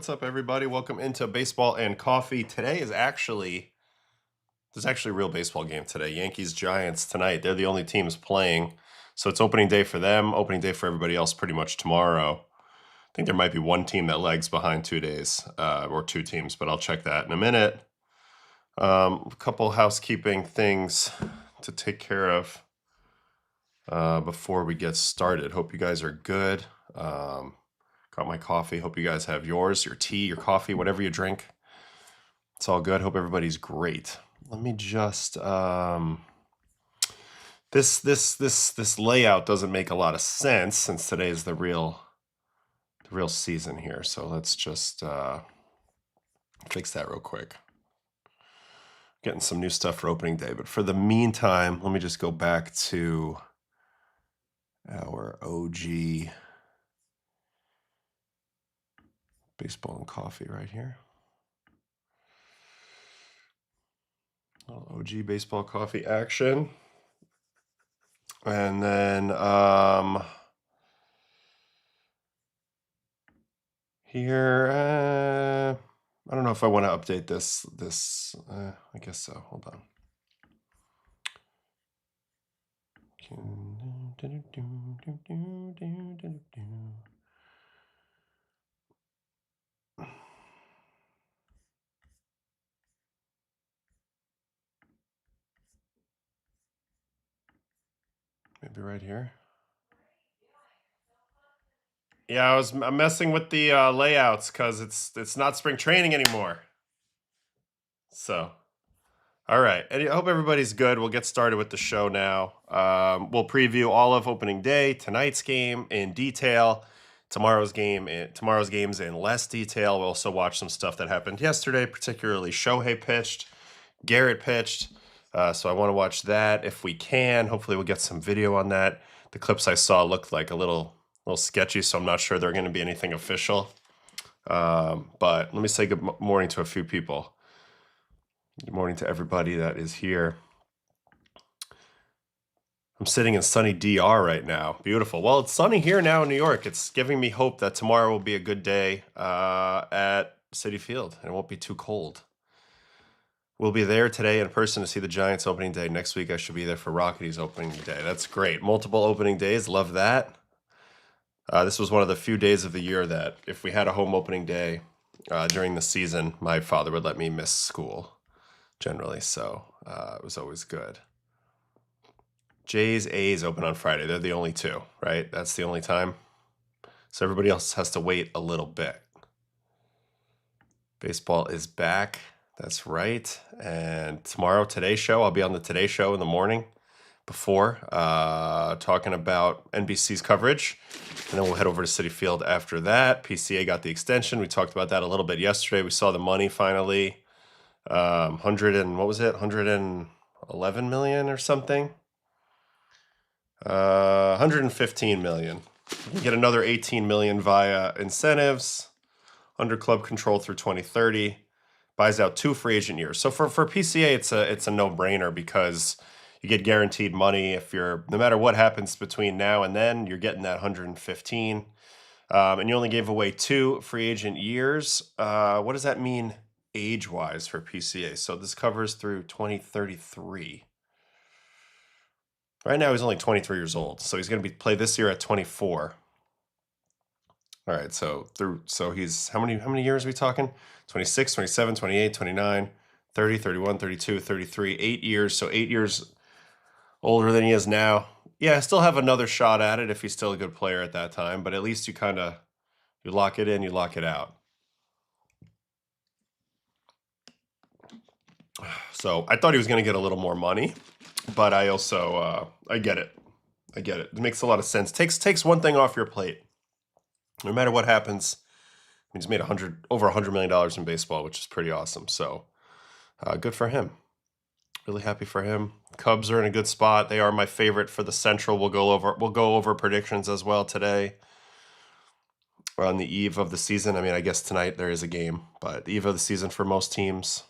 What's up, everybody? Welcome into Baseball and Coffee. Today is actually, there's actually a real baseball game today. Yankees, Giants tonight. They're the only teams playing. So it's opening day for them, opening day for everybody else pretty much tomorrow. I think there might be one team that lags behind 2 days, or two teams, but I'll check that in a minute. A couple housekeeping things to take care of before we get started. Hope you guys are good. Got my coffee. Hope you guys have yours, your tea, your coffee, whatever you drink. It's all good. Hope everybody's great. Let me just this layout doesn't make a lot of sense since today is the real season here. So let's just fix that real quick. Getting some new stuff for opening day, but for the meantime, let me just go back to our OG Baseball and Coffee right here. OG Baseball Coffee action. And then here, I don't know if I want to update this. I guess so. Hold on. Maybe right here. Yeah, I'm messing with the layouts because it's not spring training anymore. So, all right. And I hope everybody's good. We'll get started with the show now. We'll preview all of opening day, tonight's game in detail, tomorrow's games in less detail. We'll also watch some stuff that happened yesterday, particularly Shohei pitched, Gerrit pitched. So I want to watch that if we can. Hopefully we'll get some video on that. The clips I saw looked like a little sketchy, so I'm not sure they're going to be anything official. But let me say good morning to a few people. Good morning to everybody that is here. I'm sitting in sunny DR right now. Beautiful. Well, it's sunny here now in New York. It's giving me hope that tomorrow will be a good day at Citi Field and it won't be too cold. We'll be there today in person to see the Giants opening day. Next week, I should be there for Rockies opening day. That's great. Multiple opening days. Love that. This was one of the few days of the year that if we had a home opening day during the season, my father would let me miss school generally. So it was always good. Jays, A's open on Friday. They're the only two, right? That's the only time. So everybody else has to wait a little bit. Baseball is back. That's right. And tomorrow, Today Show, I'll be on the Today Show in the morning before talking about NBC's coverage. And then we'll head over to Citi Field after that. PCA got the extension. We talked about that a little bit yesterday. We saw the money finally. 111 million or something. 115 million. You can get another 18 million via incentives under club control through 2030. Buys out 2 free agent years. So for PCA, it's a no-brainer because you get guaranteed money if no matter what happens between now and then, you're getting that 115. And you only gave away 2 free agent years. What does that mean age-wise for PCA? So this covers through 2033. Right now, he's only 23 years old. So he's going to play this year at 24. All right, so he's how many years are we talking? 26, 27, 28, 29, 30, 31, 32, 33, 8 years. So 8 years older than he is now. Yeah, I still have another shot at it if he's still a good player at that time, but at least you lock it in, you lock it out. So I thought he was going to get a little more money, but I also, I get it. It makes a lot of sense. Takes one thing off your plate. No matter what happens, he's made over $100 million in baseball, which is pretty awesome. So good for him. Really happy for him. Cubs are in a good spot. They are my favorite for the Central. We'll go over predictions as well today. We're on the eve of the season. I mean, I guess tonight there is a game, but the eve of the season for most teams.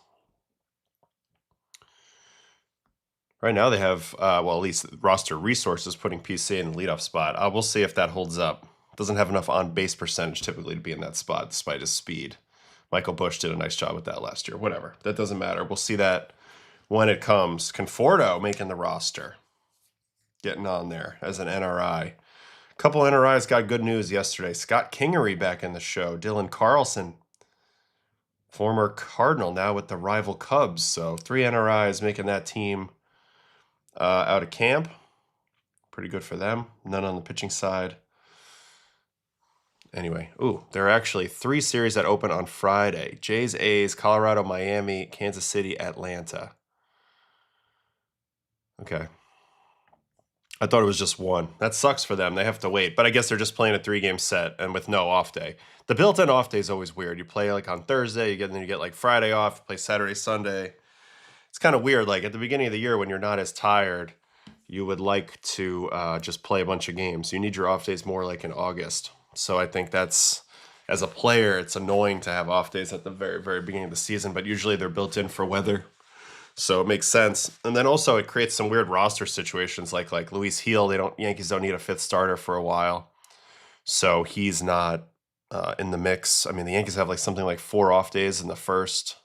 Right now they have, at least roster resources putting PCA in the leadoff spot. We'll see if that holds up. Doesn't have enough on-base percentage typically to be in that spot despite his speed. Michael Bush did a nice job with that last year. Whatever. That doesn't matter. We'll see that when it comes. Conforto making the roster. Getting on there as an NRI. A couple NRIs got good news yesterday. Scott Kingery back in the show. Dylan Carlson, former Cardinal, now with the rival Cubs. So 3 NRIs making that team out of camp. Pretty good for them. None on the pitching side. Anyway, there are actually 3 series that open on Friday. Jays, A's, Colorado, Miami, Kansas City, Atlanta. Okay. I thought it was just 1. That sucks for them. They have to wait. But I guess they're just playing a 3-game set and with no off day. The built-in off day is always weird. You play like on Thursday, then you get like Friday off, you play Saturday, Sunday. It's kind of weird. Like at the beginning of the year when you're not as tired, you would like to just play a bunch of games. You need your off days more like in August. So I think that's, as a player, it's annoying to have off days at the very, very beginning of the season, but usually they're built in for weather. So it makes sense. And then also it creates some weird roster situations like Luis Gil. Yankees don't need a 5th starter for a while. So he's not in the mix. I mean, the Yankees have like something like 4 off days in the first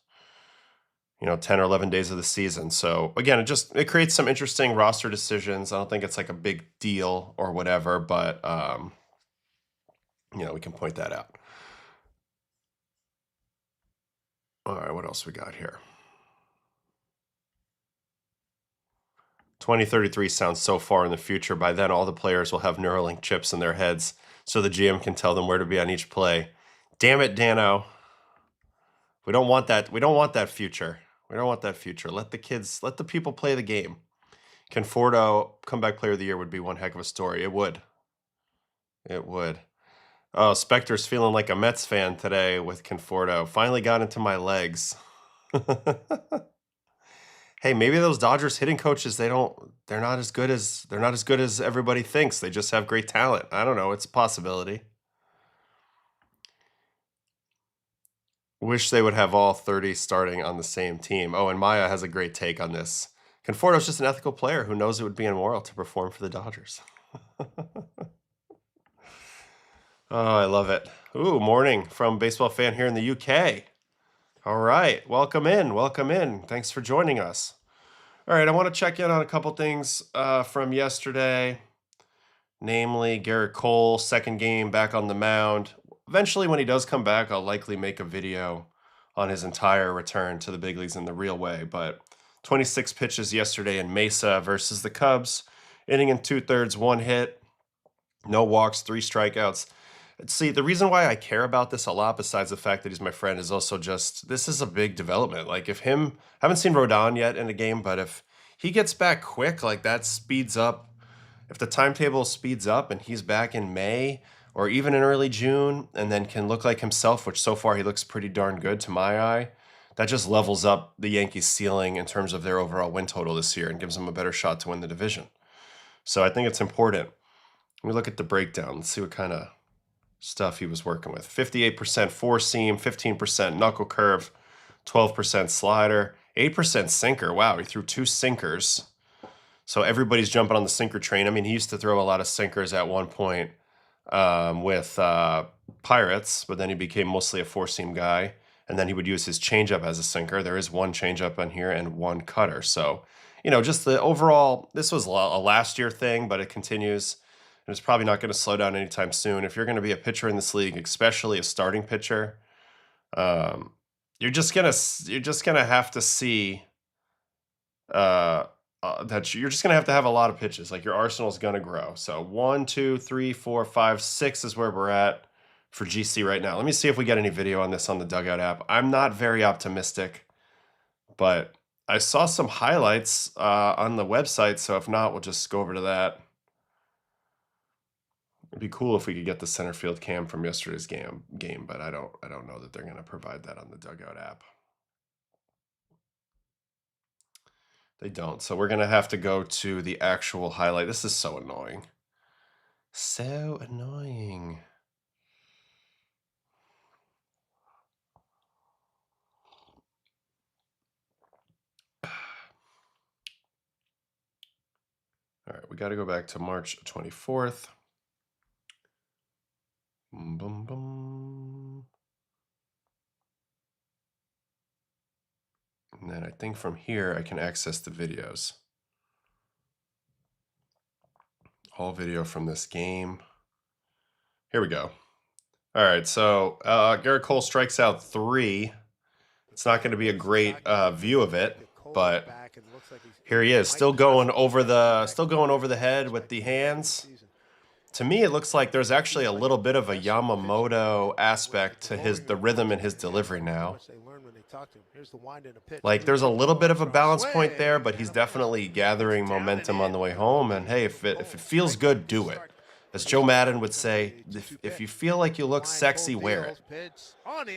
10 or 11 days of the season. So again, it creates some interesting roster decisions. I don't think it's like a big deal or whatever, but we can point that out. All right, what else we got here? 2033 sounds so far in the future. By then, all the players will have Neuralink chips in their heads, so the GM can tell them where to be on each play. Damn it, Dano. We don't want that. We don't want that future. We don't want that future. Let the people play the game. Conforto, comeback player of the year would be one heck of a story. It would. It would. Oh, Spectre's feeling like a Mets fan today with Conforto. Finally got into my legs. Hey, maybe those Dodgers hitting coaches, they're not as good as everybody thinks. They just have great talent. I don't know. It's a possibility. Wish they would have all 30 starting on the same team. Oh, and Maya has a great take on this. Conforto's just an ethical player who knows it would be immoral to perform for the Dodgers. Oh, I love it. Ooh, morning from Baseball Fan here in the UK. All right, welcome in, welcome in. Thanks for joining us. All right, I want to check in on a couple things from yesterday, namely Gerrit Cole, 2nd game back on the mound. Eventually, when he does come back, I'll likely make a video on his entire return to the big leagues in the real way. But 26 pitches yesterday in Mesa versus the Cubs, inning and 2/3, 1 hit, no walks, 3 strikeouts. See, the reason why I care about this a lot, besides the fact that he's my friend, is also just this is a big development. Like I haven't seen Rodon yet in a game, but if he gets back quick, like that speeds up. If the timetable speeds up and he's back in May or even in early June and then can look like himself, which so far he looks pretty darn good to my eye, that just levels up the Yankees' ceiling in terms of their overall win total this year and gives them a better shot to win the division. So I think it's important. Let me look at the breakdown. Let's see what kind of stuff he was working with. 58% four-seam, 15% knuckle curve, 12% slider, 8% sinker. Wow, he threw 2 sinkers. So everybody's jumping on the sinker train. I mean, he used to throw a lot of sinkers at one point with Pirates, but then he became mostly a four-seam guy, and then he would use his changeup as a sinker. There is 1 changeup on here and 1 cutter. So, just the overall, this was a last year thing, but it continues. And it's probably not going to slow down anytime soon. If you're going to be a pitcher in this league, especially a starting pitcher, you're just gonna have to see that you're just gonna have to have a lot of pitches. Like your arsenal is gonna grow. So 1, 2, 3, 4, 5, 6 is where we're at for GC right now. Let me see if we get any video on this on the Dugout app. I'm not very optimistic, but I saw some highlights on the website. So if not, we'll just go over to that. It'd be cool if we could get the center field cam from yesterday's game, but I don't know that they're going to provide that on the Dugout app. They don't. So we're going to have to go to the actual highlight. This is so annoying. So annoying. All right, we got to go back to March 24th. Boom, boom, boom. then I think from here I can access the videos. All video from this game. Here we go. All right, so Gerrit Cole strikes out 3. It's not going to be a great view of it, but here he is, still going over the head with the hands. To me, it looks like there's actually a little bit of a Yamamoto aspect to the rhythm in his delivery now. Like, there's a little bit of a balance point there, but he's definitely gathering momentum on the way home. And hey, if it feels good, do it. As Joe Madden would say, if you feel like you look sexy, wear it.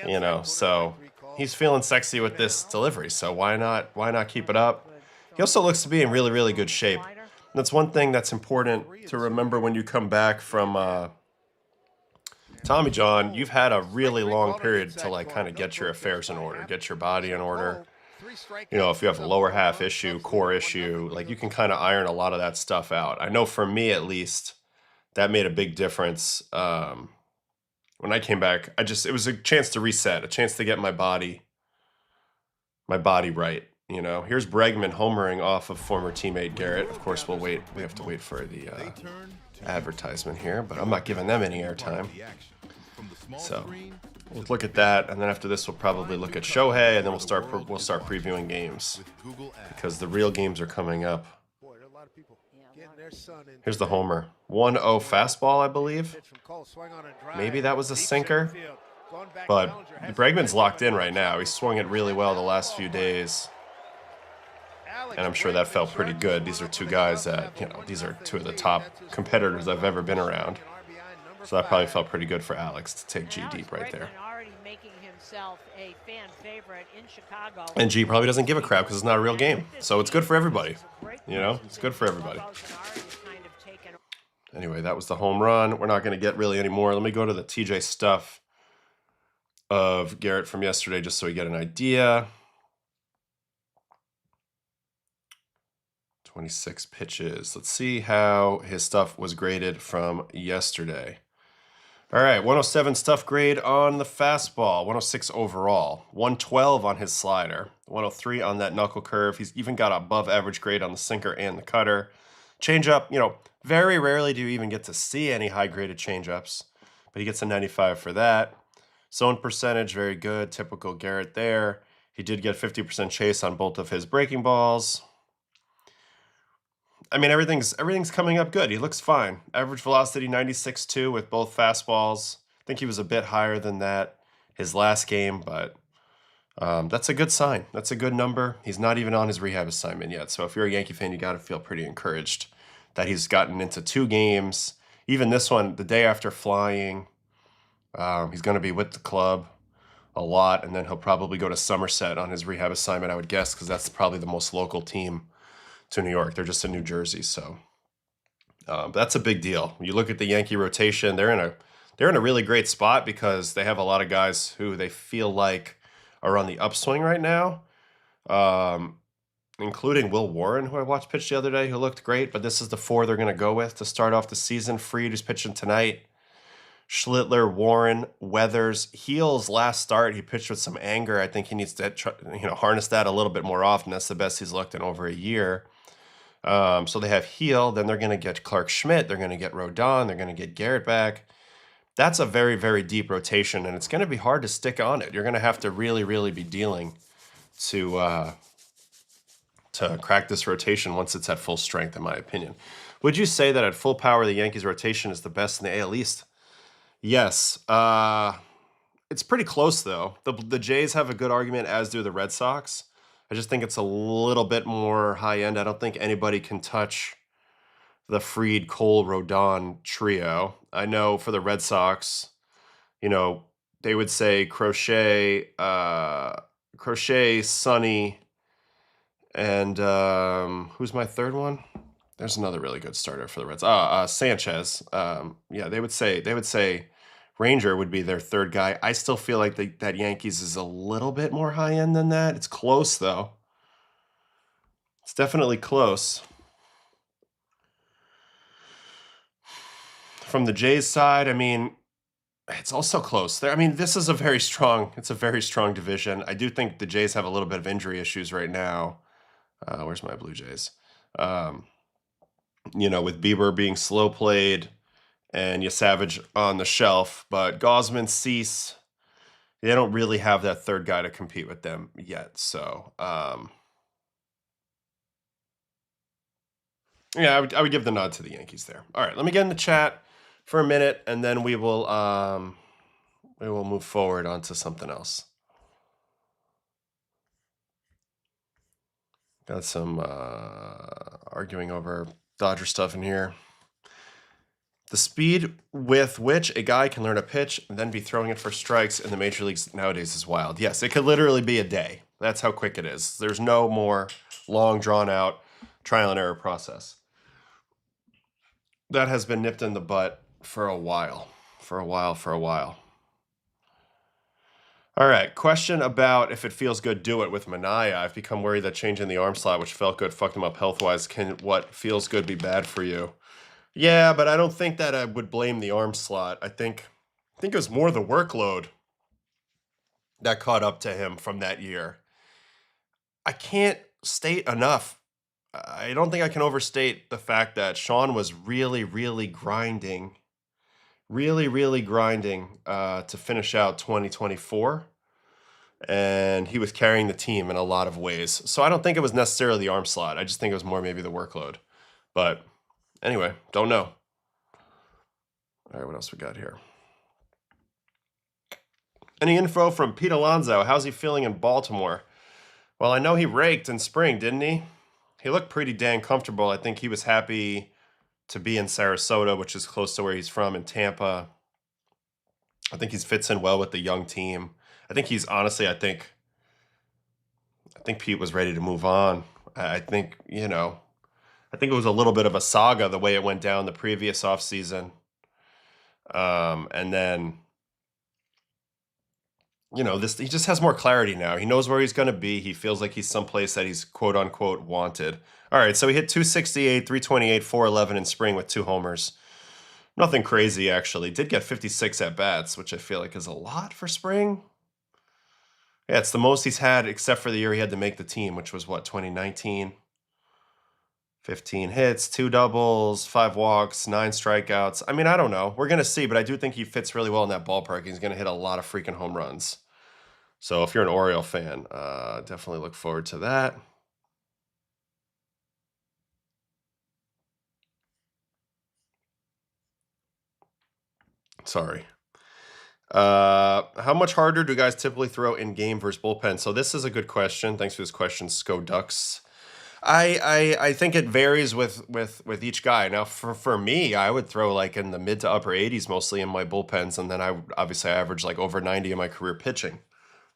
You know, so he's feeling sexy with this delivery, so why not keep it up? He also looks to be in really, really good shape. That's one thing that's important to remember when you come back from Tommy John. You've had a really long period to like kind of get your affairs in order, get your body in order. You know, if you have a lower half issue, core issue, like you can kind of iron a lot of that stuff out. I know for me at least, that made a big difference. When I came back, it was a chance to reset, a chance to get my body right. You know, here's Bregman homering off of former teammate Gerrit. Of course, we'll wait. We have to wait for the advertisement here, but I'm not giving them any airtime. So we'll look at that, and then after this, we'll probably look at Shohei, and then we'll start previewing games because the real games are coming up. Here's the homer. 1-0 fastball, I believe. Maybe that was a sinker. But Bregman's locked in right now. He's swung it really well the last few days. And I'm sure that felt pretty good. These are two guys that, you know, these are two of the top competitors I've ever been around. So that probably felt pretty good for Alex to take G deep right there. And G probably doesn't give a crap because it's not a real game. So it's good for everybody. You know, it's good for everybody. Anyway, that was the home run. We're not going to get really any more. Let me go to the TJ stuff of Gerrit from yesterday just so we get an idea. 26 pitches. Let's see how his stuff was graded from yesterday. All right, 107 stuff grade on the fastball, 106 overall, 112 on his slider, 103 on that knuckle curve. He's even got above average grade on the sinker and the cutter. Changeup, you know, very rarely do you even get to see any high-graded changeups, but he gets a 95 for that. Zone percentage, very good, typical Gerrit there. He did get 50% chase on both of his breaking balls. I mean, everything's coming up good. He looks fine. Average velocity 96.2 with both fastballs. I think he was a bit higher than that his last game, but that's a good sign. That's a good number. He's not even on his rehab assignment yet. So if you're a Yankee fan, you got to feel pretty encouraged that he's gotten into 2 games. Even this one, the day after flying, he's going to be with the club a lot, and then he'll probably go to Somerset on his rehab assignment, I would guess, because that's probably the most local team to New York. They're just in New Jersey, so but that's a big deal. When you look at the Yankee rotation, they're in a really great spot because they have a lot of guys who they feel like are on the upswing right now, including Will Warren, who I watched pitch the other day, who looked great. But this is the 4 they're going to go with to start off the season. Fried, who's pitching tonight. Schlittler, Warren, Weathers. Heal's last start, he pitched with some anger. I think he needs to harness that a little bit more often. That's the best he's looked in over a year. So they have Heel, then they're going to get Clark Schmidt, they're going to get Rodon, they're going to get Gerrit back. That's a very, very deep rotation, and it's going to be hard to stick on it. You're going to have to really, really be dealing to crack this rotation once it's at full strength, in my opinion. Would you say that at full power, the Yankees rotation is the best in the AL East? Yes. It's pretty close, though. The Jays have a good argument, as do the Red Sox. I just think it's a little bit more high-end. I don't think anybody can touch the Fried, Cole, Rodon trio. I know for the Red Sox, you know, they would say Crochet, Sonny, and who's my third one? There's another really good starter for the Reds. Sanchez. Yeah, they would say Ranger would be their third guy. I still feel like that Yankees is a little bit more high-end than that. It's close, though. It's definitely close. From the Jays side, I mean, It's also close. There, I mean, this is a very strong. It's a very strong division. I do think the Jays have a little bit of injury issues right now. Where's my Blue Jays? Um, with Bieber being slow played and Savage on the shelf, but Gosman, Cease, they don't really have that third guy to compete with them yet. So, yeah, I would give the nod to the Yankees there. All right, let me get in the chat for a minute, and then we will move forward onto something else. Got some arguing over Dodger stuff in here. The speed with which a guy can learn a pitch and then be throwing it for strikes in the major leagues nowadays is wild. Yes, it could literally be a day. That's how quick it is. There's no more long, drawn-out trial and error process. That has been nipped in the butt for a while. All right, question about if it feels good, do it with Manaea. I've become worried that changing the arm slot, which felt good, fucked him up health-wise. Can what feels good be bad for you? Yeah, but I don't think that I would blame the arm slot. I think it was more the workload that caught up to him from that year. I can't state enough. I don't think I can overstate the fact that Sean was really, really grinding to finish out 2024. And he was carrying the team in a lot of ways. So I don't think it was necessarily the arm slot. I just think it was more maybe the workload. But anyway, don't know. All right, what else we got here? Any info from Pete Alonso? How's he feeling in Baltimore? Well, I know he raked in spring, didn't he? He looked pretty dang comfortable. I think he was happy to be in Sarasota, which is close to where he's from, in Tampa. I think he fits in well with the young team. I think he's honestly, I think Pete was ready to move on. I think it was a little bit of a saga the way it went down the previous offseason. And then, he just has more clarity now. He knows where he's going to be. He feels like he's someplace that he's quote unquote wanted. All right, so he hit 268, 328, 411 in spring with 2 homers. Nothing crazy, actually. Did get 56 at-bats, which I feel like is a lot for spring. Yeah, it's the most he's had except for the year he had to make the team, which was, 2019? 15 hits, 2 doubles, 5 walks, 9 strikeouts. I mean, I don't know. We're going to see, but I do think he fits really well in that ballpark. He's going to hit a lot of freaking home runs. So if you're an Oriole fan, definitely look forward to that. Sorry. How much harder do guys typically throw in game versus bullpen? So this is a good question. Thanks for this question, Sco Ducks. I think it varies with each guy. Now, for me, I would throw like in the mid to upper 80s mostly in my bullpens, and then I average like over 90 in my career pitching.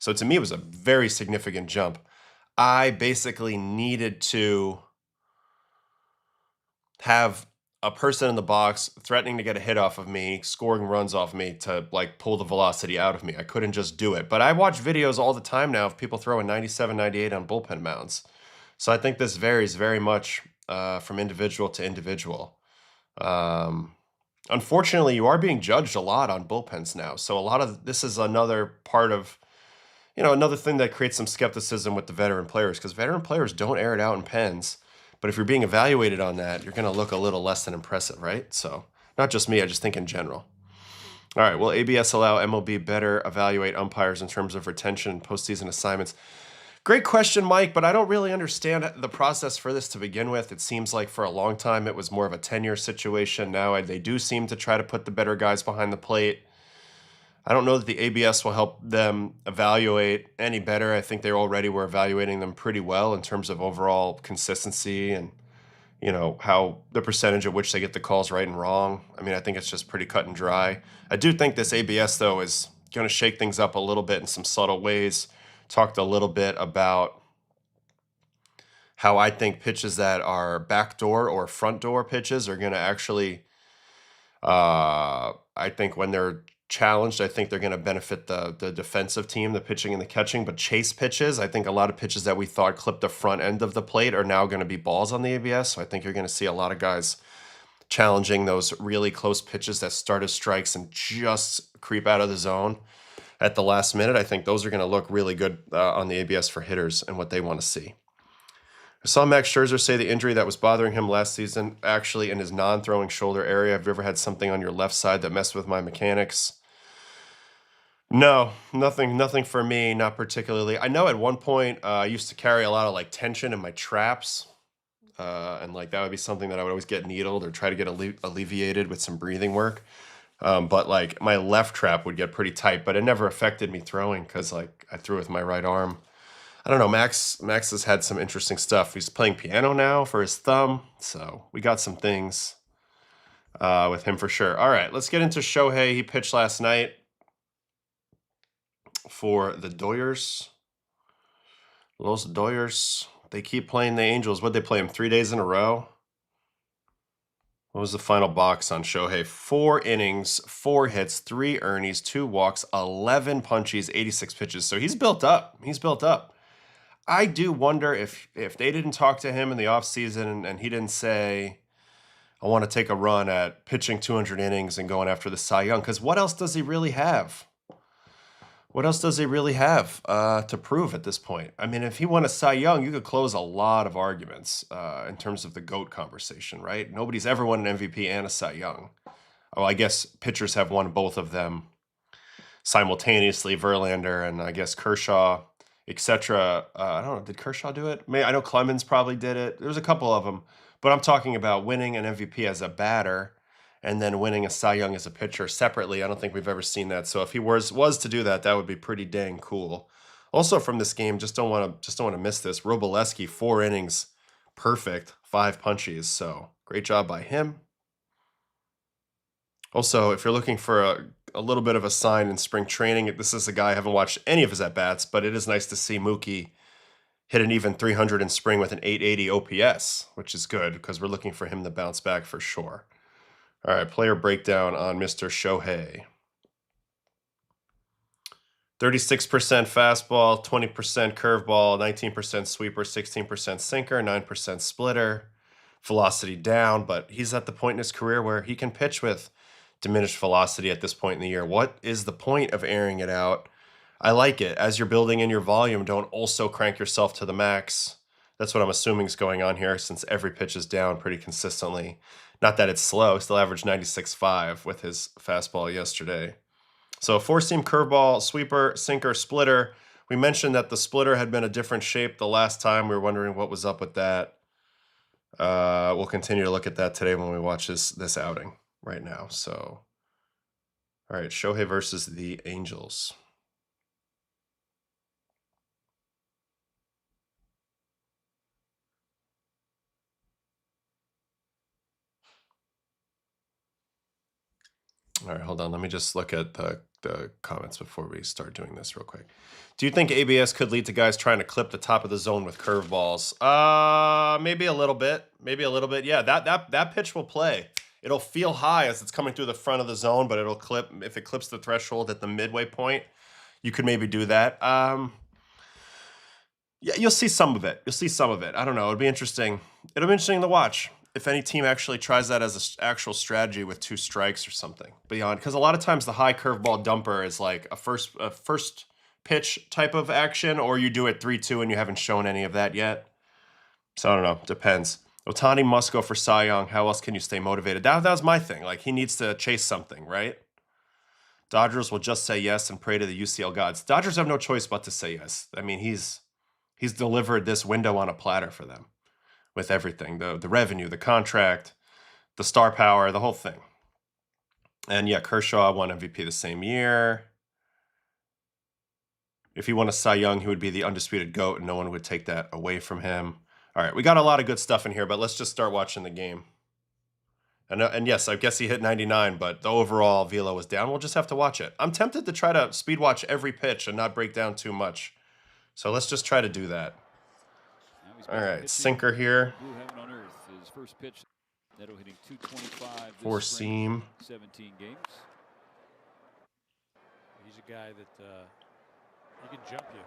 So to me, it was a very significant jump. I basically needed to have a person in the box threatening to get a hit off of me, scoring runs off me to like pull the velocity out of me. I couldn't just do it. But I watch videos all the time now of people throwing 97, 98 on bullpen mounds. So I think this varies very much from individual to individual. Unfortunately, you are being judged a lot on bullpens now. So a lot of this is another part of, another thing that creates some skepticism with the veteran players, because veteran players don't air it out in pens. But if you're being evaluated on that, you're going to look a little less than impressive, right? So not just me, I just think in general. All right, will ABS allow MLB better evaluate umpires in terms of retention and postseason assignments? Great question, Mike, but I don't really understand the process for this to begin with. It seems like for a long time it was more of a tenure situation. Now they do seem to try to put the better guys behind the plate. I don't know that the ABS will help them evaluate any better. I think they already were evaluating them pretty well in terms of overall consistency and, how the percentage at which they get the calls right and wrong. I mean, I think it's just pretty cut and dry. I do think this ABS, though, is going to shake things up a little bit in some subtle ways. Talked a little bit about how I think pitches that are backdoor or front door pitches are going to actually, I think when they're challenged, I think they're going to benefit the defensive team, the pitching and the catching. But chase pitches, I think a lot of pitches that we thought clipped the front end of the plate are now going to be balls on the ABS. So I think you're going to see a lot of guys challenging those really close pitches that start as strikes and just creep out of the zone at the last minute. I think those are going to look really good on the ABS for hitters and what they want to see. I saw Max Scherzer say the injury that was bothering him last season actually in his non-throwing shoulder area. Have you ever had something on your left side that messed with my mechanics? No, nothing for me, not particularly. I know at one point I used to carry a lot of like tension in my traps. And like that would be something that I would always get needled or try to get alleviated with some breathing work. But like my left trap would get pretty tight, but it never affected me throwing because like I threw with my right arm. I don't know. Max has had some interesting stuff. He's playing piano now for his thumb, so we got some things with him for sure. All right, let's get into Shohei. He pitched last night for the Doyers. Los Doyers. They keep playing the Angels. What'd they play him 3 days in a row? What was the final box on Shohei? 4 innings, 4 hits, 3 earnings, 2 walks, 11 punchies, 86 pitches. So he's built up. He's built up. I do wonder if they didn't talk to him in the offseason and he didn't say, I want to take a run at pitching 200 innings and going after the Cy Young. Because what else does he really have? What else does he really have to prove at this point? I mean, if he won a Cy Young, you could close a lot of arguments in terms of the GOAT conversation, right? Nobody's ever won an MVP and a Cy Young. Oh, I guess pitchers have won both of them simultaneously, Verlander and I guess Kershaw, etc. I don't know, did Kershaw do it? I know Clemens probably did it. There's a couple of them. But I'm talking about winning an MVP as a batter and then winning a Cy Young as a pitcher separately. I don't think we've ever seen that. So if he was to do that, that would be pretty dang cool. Also from this game, just don't want to miss this. Robleski, 4 innings, perfect, 5 punchies. So great job by him. Also, if you're looking for a little bit of a sign in spring training, this is a guy I haven't watched any of his at-bats, but it is nice to see Mookie hit an even 300 in spring with an 880 OPS, which is good because we're looking for him to bounce back for sure. All right, player breakdown on Mr. Shohei. 36% fastball, 20% curveball, 19% sweeper, 16% sinker, 9% splitter. Velocity down, but he's at the point in his career where he can pitch with diminished velocity at this point in the year. What is the point of airing it out? I like it. As you're building in your volume, don't also crank yourself to the max. That's what I'm assuming is going on here since every pitch is down pretty consistently. Not that it's slow. Still averaged 96.5 with his fastball yesterday. So 4-seam curveball, sweeper, sinker, splitter. We mentioned that the splitter had been a different shape the last time. We were wondering what was up with that. We'll continue to look at that today when we watch this outing right now. So, all right, Shohei versus the Angels. All right, hold on. Let me just look at the comments before we start doing this real quick. Do you think ABS could lead to guys trying to clip the top of the zone with curveballs? Maybe a little bit. Maybe a little bit. Yeah, that pitch will play. It'll feel high as it's coming through the front of the zone, but it'll clip. If it clips the threshold at the midway point, you could maybe do that. Yeah, you'll see some of it. You'll see some of it. I don't know. It'll be interesting. It'll be interesting to watch if any team actually tries that as an actual strategy with 2 strikes or something beyond. Because a lot of times the high curveball dumper is like a first pitch type of action, or you do it 3-2 and you haven't shown any of that yet. So I don't know. Depends. Ohtani must go for Cy Young. How else can you stay motivated? That was my thing. Like, he needs to chase something, right? Dodgers will just say yes and pray to the UCL gods. Dodgers have no choice but to say yes. I mean, he's delivered this window on a platter for them with everything. The revenue, the contract, the star power, the whole thing. And yeah, Kershaw won MVP the same year. If he won a Cy Young, he would be the undisputed GOAT and no one would take that away from him. All right, we got a lot of good stuff in here, but let's just start watching the game. And yes, I guess he hit 99, but the overall velo was down. We'll just have to watch it. I'm tempted to try to speed watch every pitch and not break down too much. So let's just try to do that. All right, sinker here. 4-seam. 17 games. He's a guy that he can jump you.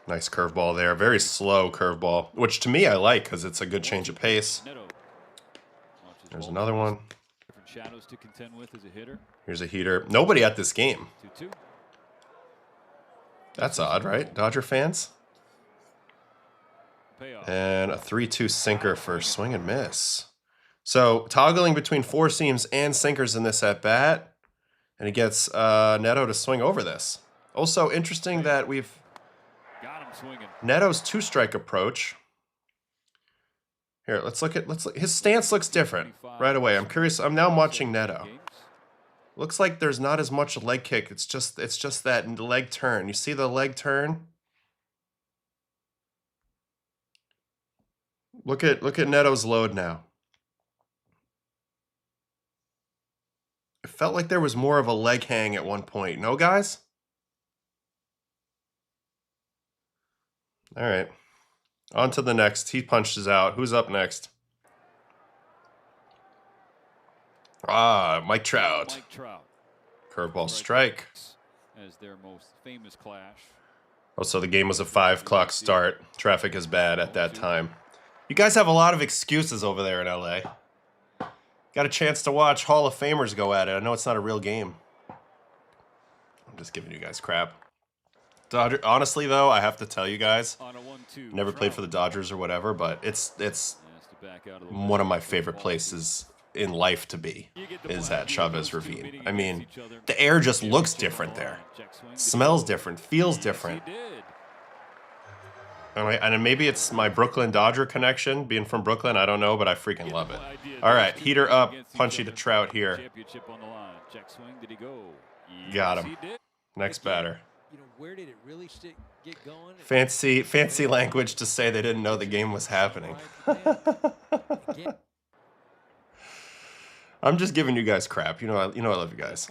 Nice curveball there. Very slow curveball, which to me I like because it's a good change of pace. There's another one. Different shadows to contend with as a hitter. Here's a heater. Nobody at this game. 2-2. That's odd, right? Dodger fans? Payoff. And a 3-2 sinker for swing and miss. So toggling between four seams and sinkers in this at bat. And he gets Neto to swing over this. Also interesting that we've Got him swinging. Neto's two-strike approach. Here, let's look. His stance looks different right away. I'm curious. I'm watching Neto. Looks like there's not as much leg kick. It's just that leg turn. You see the leg turn? Look at Neto's load now. It felt like there was more of a leg hang at one point. No, guys? All right. On to the next. He punches out. Who's up next? Mike Trout. Mike Trout. Curveball strike. As their most famous clash. Oh, so the game was a 5 o'clock start. Traffic is bad at that time. You guys have a lot of excuses over there in LA. Got a chance to watch Hall of Famers go at it. I know it's not a real game. I'm just giving you guys crap. Dodger. Honestly, though, I have to tell you guys, never played for the Dodgers or whatever, but it's one of my favorite places in life to be, is at Chavez Ravine. I mean, the air just looks different there. Smells different, feels different. And maybe it's my Brooklyn Dodger connection, being from Brooklyn, I don't know, but I freaking love it. All right, heater up, punchy to Trout here. Got him. Next batter. Where did it really get going? Fancy language to say they didn't know the game was happening. I'm just giving you guys crap. You know I love you guys.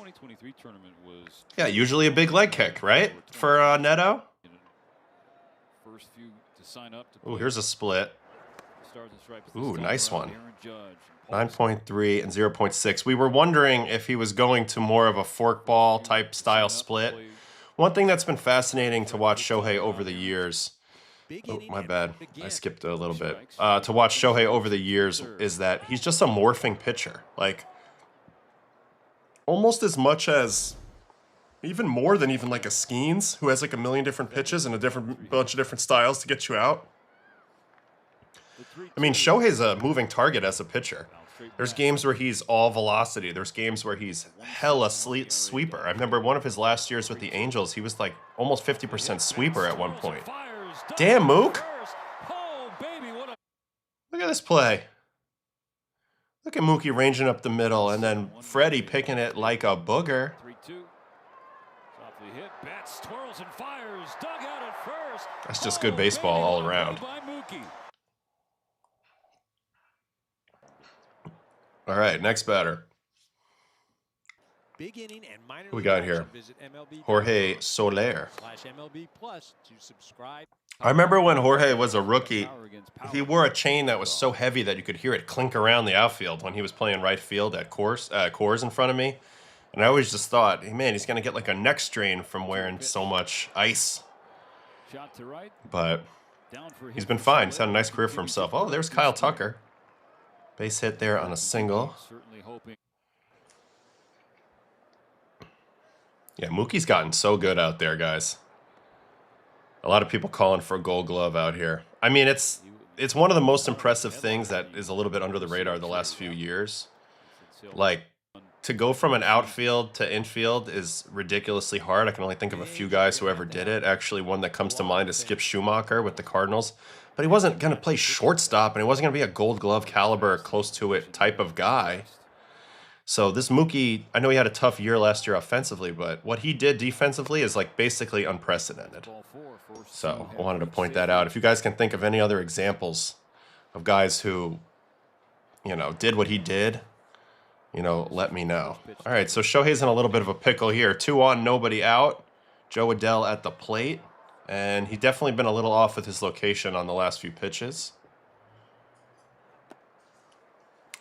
Yeah, usually a big leg kick, right? For Neto. Ooh, here's a split. Ooh, nice one. 9.3 and 0.6. We were wondering if he was going to more of a forkball type style split. One thing that's been fascinating to watch Shohei over the years, oh, my bad, I skipped a little bit, to watch Shohei over the years is that he's just a morphing pitcher. Like, almost as much as, even more than even like a Skeens, who has like a million different pitches and a bunch of different styles to get you out. I mean, Shohei's a moving target as a pitcher. There's games where he's all velocity. There's games where he's hella sweeper. I remember one of his last years with the Angels, he was like almost 50% sweeper at one point. Damn, Mook. Look at this play. Look at Mookie ranging up the middle, and then Freddie picking it like a booger. That's just good baseball all around. All right, next batter. Big inning and minor Who we got here? Jorge Soler. I remember when Jorge was a rookie, he wore a chain that was so heavy that you could hear it clink around the outfield when he was playing right field at Coors in front of me. And I always just thought, hey, man, he's going to get like a neck strain from wearing so much ice. But he's been fine. He's had a nice career for himself. Oh, there's Kyle Tucker. Base hit there on a single. Yeah, Mookie's gotten so good out there, guys. A lot of people calling for a Gold Glove out here. I mean, it's one of the most impressive things that is a little bit under the radar the last few years. Like, to go from an outfield to infield is ridiculously hard. I can only think of a few guys who ever did it. Actually, one that comes to mind is Skip Schumacher with the Cardinals. But he wasn't going to play shortstop, and he wasn't going to be a Gold Glove caliber, close to it type of guy. So this Mookie, I know he had a tough year last year offensively, but what he did defensively is like basically unprecedented. So I wanted to point that out. If you guys can think of any other examples of guys who, did what he did, let me know. All right, so Shohei's in a little bit of a pickle here. 2 on, nobody out. Joe Adell at the plate. And he's definitely been a little off with his location on the last few pitches.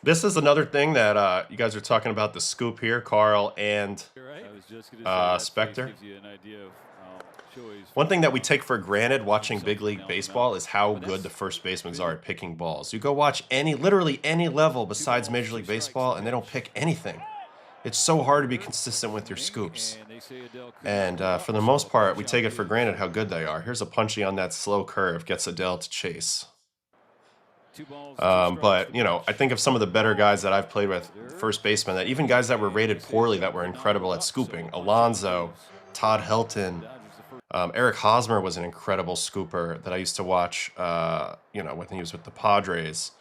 This is another thing that you guys are talking about, the scoop here, Carl and Spectre. One thing that we take for granted watching big league baseball is how good the first basemen are at picking balls. You go watch literally any level besides Major League Baseball, and they don't pick anything. It's so hard to be consistent with your scoops. And for the most part, we take it for granted how good they are. Here's a punchy on that slow curve, gets Adele to chase. But, you know, I think of some of the better guys that I've played with, first basemen, that even guys that were rated poorly that were incredible at scooping. Alonso, Todd Helton, Eric Hosmer was an incredible scooper that I used to watch, you know, when he was with the Padres.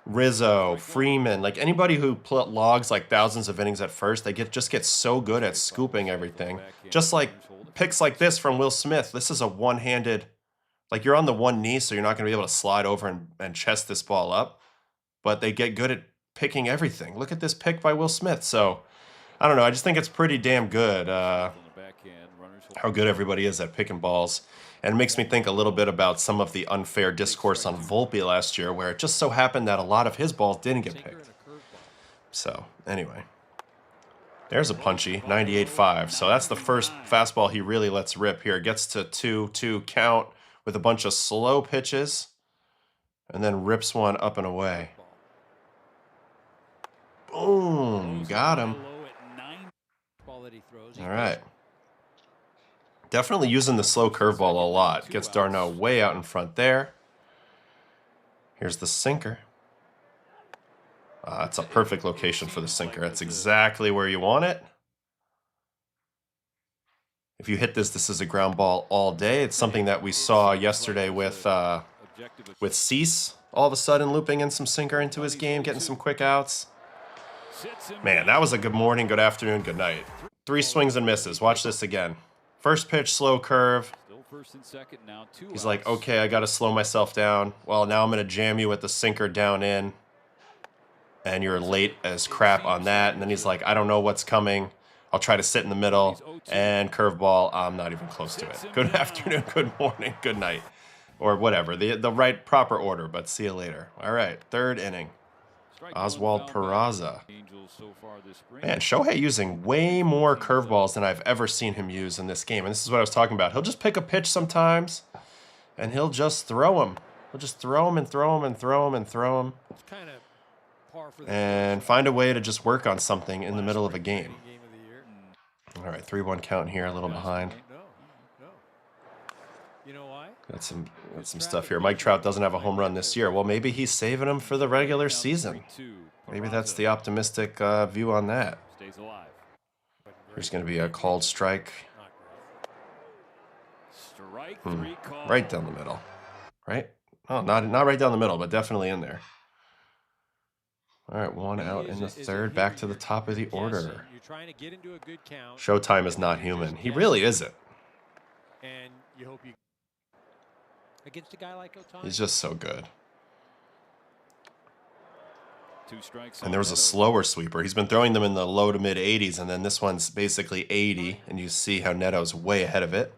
Rizzo, Freeman, like anybody who logs like thousands of innings at first, they just get so good at scooping everything. Just like picks like this from Will Smith. This is a one-handed, like you're on the one knee, so you're not going to be able to slide over and chest this ball up. But they get good at picking everything. Look at this pick by Will Smith. So, I don't know. I just think it's pretty damn good how good everybody is at picking balls. And it makes me think a little bit about some of the unfair discourse on Volpe last year, where it just so happened that a lot of his balls didn't get picked. So, anyway. There's a punchy, 98.5. So that's the first fastball he really lets rip here. Gets to 2-2 count with a bunch of slow pitches. And then rips one up and away. Boom. Got him. All right. Definitely using the slow curveball a lot. Gets Darno way out in front there. Here's the sinker. That's a perfect location for the sinker. That's exactly where you want it. If you hit this is a ground ball all day. It's something that we saw yesterday with Cease all of a sudden looping in some sinker into his game, getting some quick outs. Man, that was a good morning, good afternoon, good night. 3 swings and misses. Watch this again. First pitch, slow curve. He's like, okay, I got to slow myself down. Well, now I'm going to jam you with the sinker down in. And you're late as crap on that. And then he's like, I don't know what's coming. I'll try to sit in the middle. And curveball, I'm not even close to it. Good afternoon, good morning, good night. Or whatever, the right proper order, but see you later. All right, 3rd inning. Oswald Peraza. Man, Shohei using way more curveballs than I've ever seen him use in this game. And this is what I was talking about. He'll just pick a pitch sometimes, and he'll just throw him. He'll just throw him and throw him and throw him and throw him. And find a way to just work on something in the middle of a game. All right, 3-1 count here, a little behind. Got some stuff here. Mike Trout doesn't have a home run this year. Well, maybe he's saving him for the regular season. Maybe that's the optimistic view on that. There's going to be a called strike. Right down the middle. Right? Oh, not right down the middle, but definitely in there. All right, 1 out in the 3rd. Back to the top of the order. Showtime is not human. He really isn't. And you hope you against a guy like Ohtani. He's just so good. And there was a slower sweeper. He's been throwing them in the low to mid 80s, and then this one's basically 80, and you see how Neto's way ahead of it.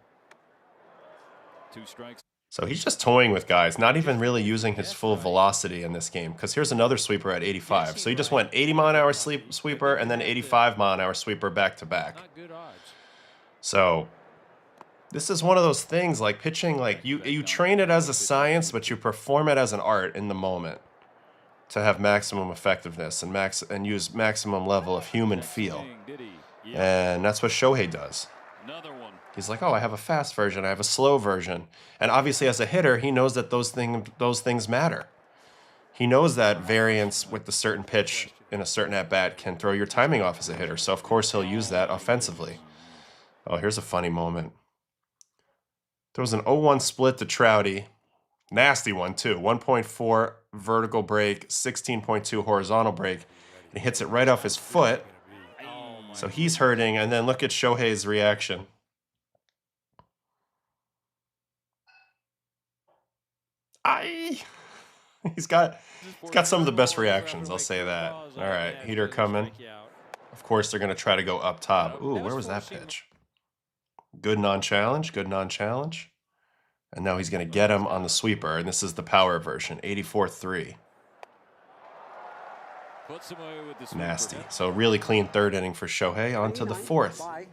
2 strikes. So he's just toying with guys, not even really using his full velocity in this game, because here's another sweeper at 85. So he just went 80-mile-an-hour sweeper and then 85-mile-an-hour sweeper back-to-back. So this is one of those things, like pitching, like you train it as a science, but you perform it as an art in the moment to have maximum effectiveness and use maximum level of human feel. And that's what Shohei does. He's like, oh, I have a fast version, I have a slow version. And obviously as a hitter, he knows that those things matter. He knows that variance with the certain pitch in a certain at-bat can throw your timing off as a hitter. So of course he'll use that offensively. Oh, here's a funny moment. Throws an 0-1 split to Trouty. Nasty one, too. 1.4 vertical break, 16.2 horizontal break. And he hits it right off his foot. So he's hurting. And then look at Shohei's reaction. He's got some of the best reactions, I'll say that. All right, heater coming. Of course, they're going to try to go up top. Ooh, where was that pitch? Good non-challenge, good non-challenge. And now he's going to get him on the sweeper, and this is the power version, 84-3. Nasty. So really clean 3rd inning for Shohei. On to the 4th.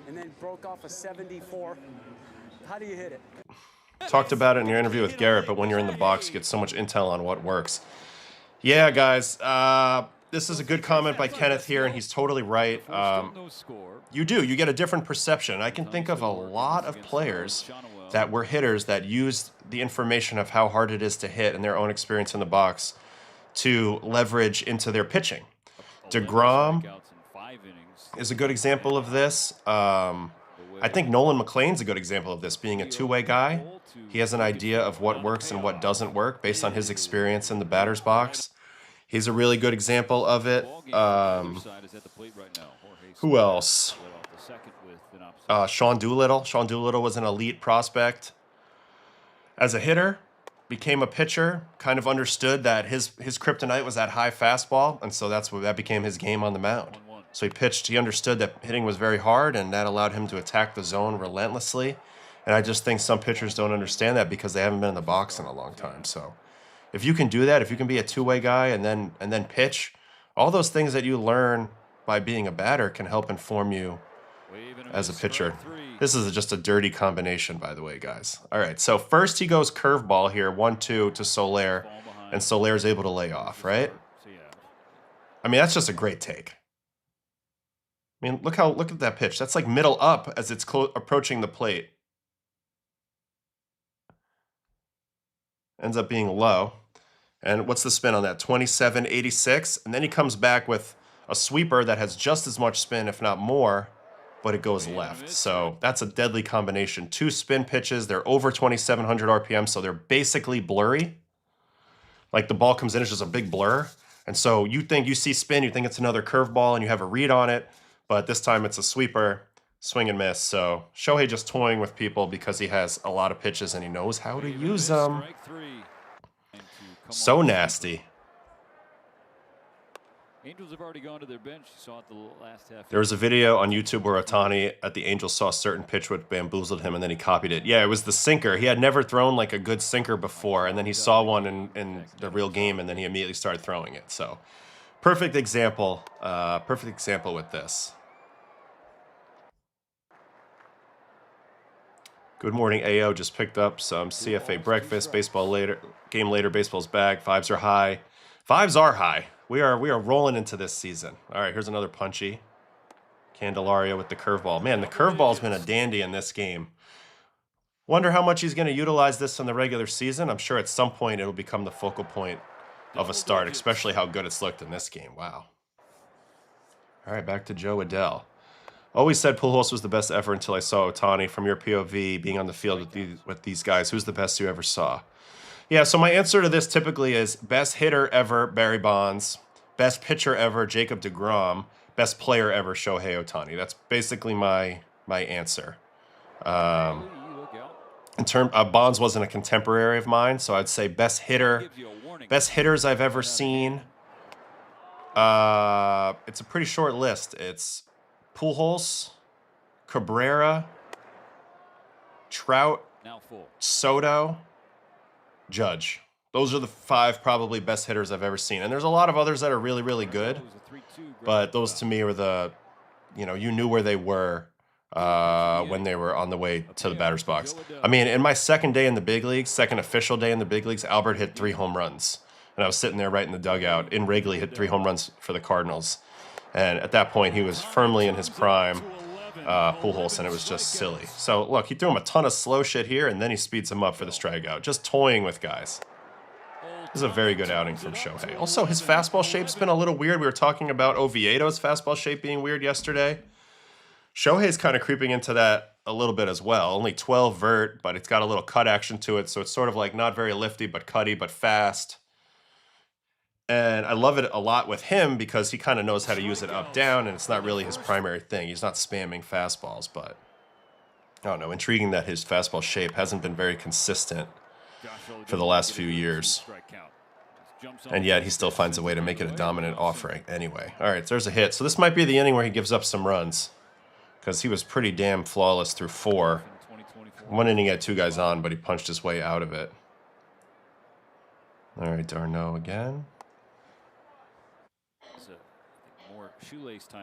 and then broke off a 74. How do you hit it? Talked about it in your interview with Gerrit, but when you're in the box, you get so much intel on what works. Yeah, guys, this is a good comment by Kenneth here, and he's totally right. You get a different perception. I can think of a lot of players that were hitters that used the information of how hard it is to hit and their own experience in the box to leverage into their pitching. DeGrom is a good example of this. I think Nolan McLean's a good example of this, being a two-way guy. He has an idea of what works and what doesn't work based on his experience in the batter's box. He's a really good example of it. Who else? Sean Doolittle. Sean Doolittle was an elite prospect. As a hitter, became a pitcher, kind of understood that his kryptonite was that high fastball, and so that became his game on the mound. So he pitched, he understood that hitting was very hard, and that allowed him to attack the zone relentlessly. And I just think some pitchers don't understand that because they haven't been in the box in a long time. So if you can do that, if you can be a two-way guy and then pitch, all those things that you learn by being a batter can help inform you as a pitcher. This is just a dirty combination, by the way, guys. All right, so first he goes curveball here, 1-2 to Soler, and Soler's able to lay off, right? I mean, that's just a great take. I mean, look at that pitch. That's like middle up as it's approaching the plate. Ends up being low. And what's the spin on that? 27.86. And then he comes back with a sweeper that has just as much spin, if not more, but it goes left. So that's a deadly combination. 2 spin pitches. They're over 2,700 RPM, so they're basically blurry. Like the ball comes in, it's just a big blur. And so you see spin, you think it's another curveball, and you have a read on it. But this time it's a sweeper, swing and miss. So Shohei just toying with people because he has a lot of pitches and he knows how to use them. So nasty. Angels have already gone to their bench. You saw it the last half. There was a video on YouTube where Ohtani at the Angels saw a certain pitch which bamboozled him, and then he copied it. Yeah, it was the sinker. He had never thrown like a good sinker before, and then he saw one in the real game, and then he immediately started throwing it. So perfect example with this. Good morning, AO. Just picked up some CFA breakfast. Baseball later. Game later. Baseball's back. Vibes are high. Vibes are high. We are rolling into this season. All right, here's another punchy. Candelario with the curveball. Man, the curveball's been a dandy in this game. Wonder how much he's going to utilize this in the regular season. I'm sure at some point it'll become the focal point of a start, especially how good it's looked in this game. Wow. All right, back to Joe Adele. Always said Pujols was the best ever until I saw Ohtani. From your POV, being on the field with these guys, who's the best you ever saw? Yeah, so my answer to this typically is best hitter ever, Barry Bonds. Best pitcher ever, Jacob deGrom. Best player ever, Shohei Ohtani. That's basically my answer. In terms, Bonds wasn't a contemporary of mine, so I'd say best hitter, best hitters I've ever seen. It's a pretty short list. It's Pujols, Cabrera, Trout, Soto, Judge. Those are the 5 probably best hitters I've ever seen. And there's a lot of others that are really, really good. But those to me were the, you knew where they were when they were on the way to the batter's box. I mean, in my second day in the big leagues, second official day in the big leagues, Albert hit 3 home runs. And I was sitting there right in the dugout. In Wrigley, hit 3 home runs for the Cardinals. And at that point, he was firmly in his prime, Pujols, and it was just silly. So, look, he threw him a ton of slow shit here, and then he speeds him up for the strikeout. Just toying with guys. This is a very good outing from Shohei. Also, his fastball shape's been a little weird. We were talking about Oviedo's fastball shape being weird yesterday. Shohei's kind of creeping into that a little bit as well. Only 12 vert, but it's got a little cut action to it, so it's sort of like not very lifty, but cutty, but fast. And I love it a lot with him because he kind of knows how to use it up, down, and it's not really his primary thing. He's not spamming fastballs, but I don't know. Intriguing that his fastball shape hasn't been very consistent for the last few years. And yet he still finds a way to make it a dominant offering anyway. All right, there's a hit. So this might be the inning where he gives up some runs because he was pretty damn flawless through 4. One inning he had 2 guys on, but he punched his way out of it. All right, Darno again.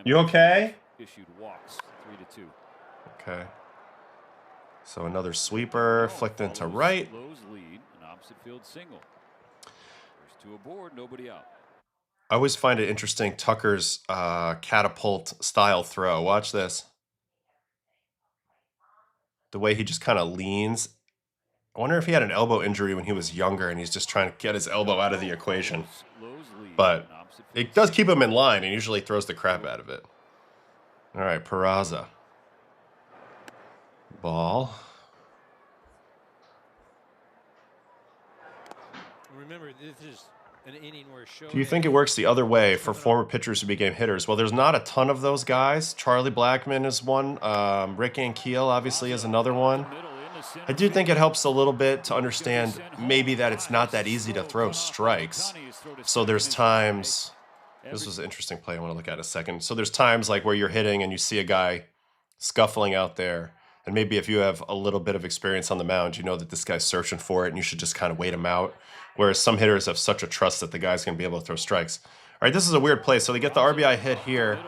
You okay? Issued walks 3-2. Okay. So another sweeper flicked into right. Lowe's lead, an opposite field single. There's two aboard, nobody out. I always find it interesting, Tucker's catapult style throw. Watch this. The way he just kind of leans. I wonder if he had an elbow injury when he was younger and he's just trying to get his elbow out of the equation. But it does keep him in line and usually throws the crap out of it. All right, Peraza. Ball. Remember, this is an inning where Shohei. Do you think it works the other way for former pitchers who became hitters? Well, there's not a ton of those guys. Charlie Blackmon is one. Rick Ankiel obviously is another one. I do think it helps a little bit to understand maybe that it's not that easy to throw strikes. So there's times, this was an interesting play I want to look at in a second. So there's times like where you're hitting and you see a guy scuffling out there. And maybe if you have a little bit of experience on the mound, you know that this guy's searching for it and you should just kind of wait him out. Whereas some hitters have such a trust that the guy's going to be able to throw strikes. All right, this is a weird play. So they get the RBI hit here.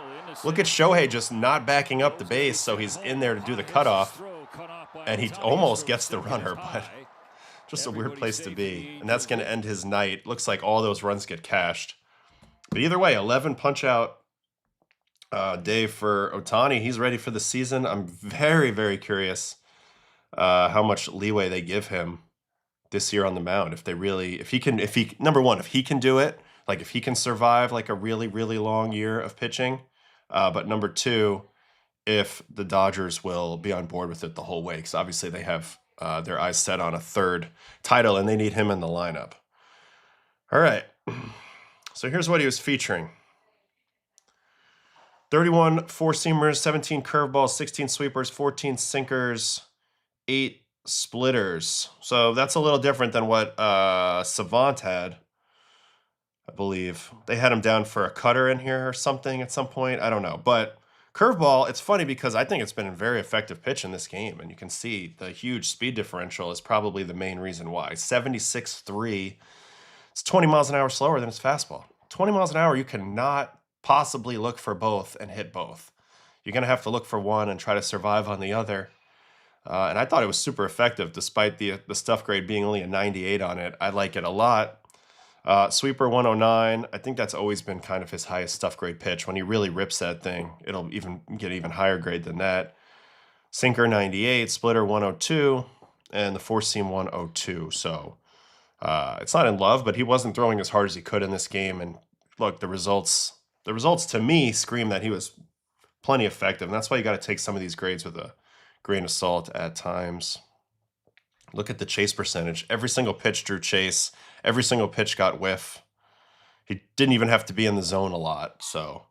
Look at Shohei just not backing up the base, so he's in there to do the cutoff. And he almost gets the runner, but just a weird place to be. And that's going to end his night. Looks like all those runs get cashed. But either way, 11 punch-out day for Ohtani. He's ready for the season. I'm very, very curious how much leeway they give him this year on the mound. Number one, if he can do it, like if he can survive like a really, really long year of pitching. But number two, if the Dodgers will be on board with it the whole way, because obviously they have their eyes set on a third title and they need him in the lineup. All right. So here's what he was featuring. 31 four-seamers, 17 curveballs, 16 sweepers, 14 sinkers, 8 splitters. So that's a little different than what Savant had, I believe. They had him down for a cutter in here or something at some point. I don't know. But curveball, it's funny because I think it's been a very effective pitch in this game. And you can see the huge speed differential is probably the main reason why. 76.3. It's 20 miles an hour slower than his fastball. 20 miles an hour, you cannot possibly look for both and hit both. You're going to have to look for one and try to survive on the other. And I thought it was super effective despite the stuff grade being only a 98 on it. I like it a lot. Sweeper 109. I think that's always been kind of his highest stuff grade pitch. When he really rips that thing, it'll even get even higher grade than that. Sinker 98, splitter 102, and the four seam 102. So it's not in love, but he wasn't throwing as hard as he could in this game. And look, the results to me scream that he was plenty effective. And that's why you got to take some of these grades with a grain of salt at times. Look at the chase percentage. Every single pitch drew chase. Every single pitch got whiff. He didn't even have to be in the zone a lot. So,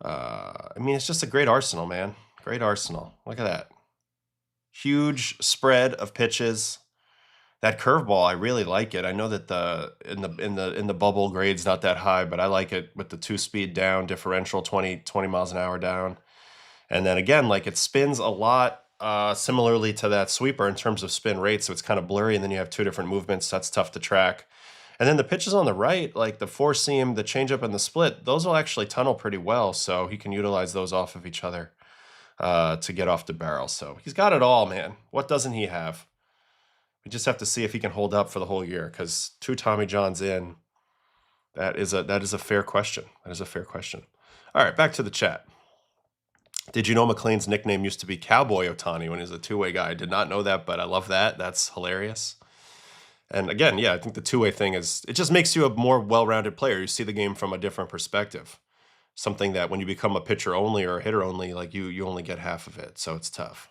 I mean, it's just a great arsenal, man. Great arsenal. Look at that. Huge spread of pitches. That curveball, I really like it. I know that in the bubble grade's not that high, but I like it with the 2-speed down differential, 20 miles an hour down. And then again, like it spins a lot similarly to that sweeper in terms of spin rate, so it's kind of blurry, and then you have two different movements. That's tough to track. And then the pitches on the right, like the four seam, the changeup, and the split, those will actually tunnel pretty well, so he can utilize those off of each other to get off the barrel. So he's got it all, man. What doesn't he have? We just have to see if he can hold up for the whole year, because 2 Tommy Johns in, that is a fair question. That is a fair question. All right, back to the chat. Did you know McLean's nickname used to be Cowboy Ohtani when he was a two-way guy? I did not know that, but I love that. That's hilarious. And again, yeah, I think the two-way thing it just makes you a more well-rounded player. You see the game from a different perspective. Something that when you become a pitcher only or a hitter only, like you only get half of it. So it's tough.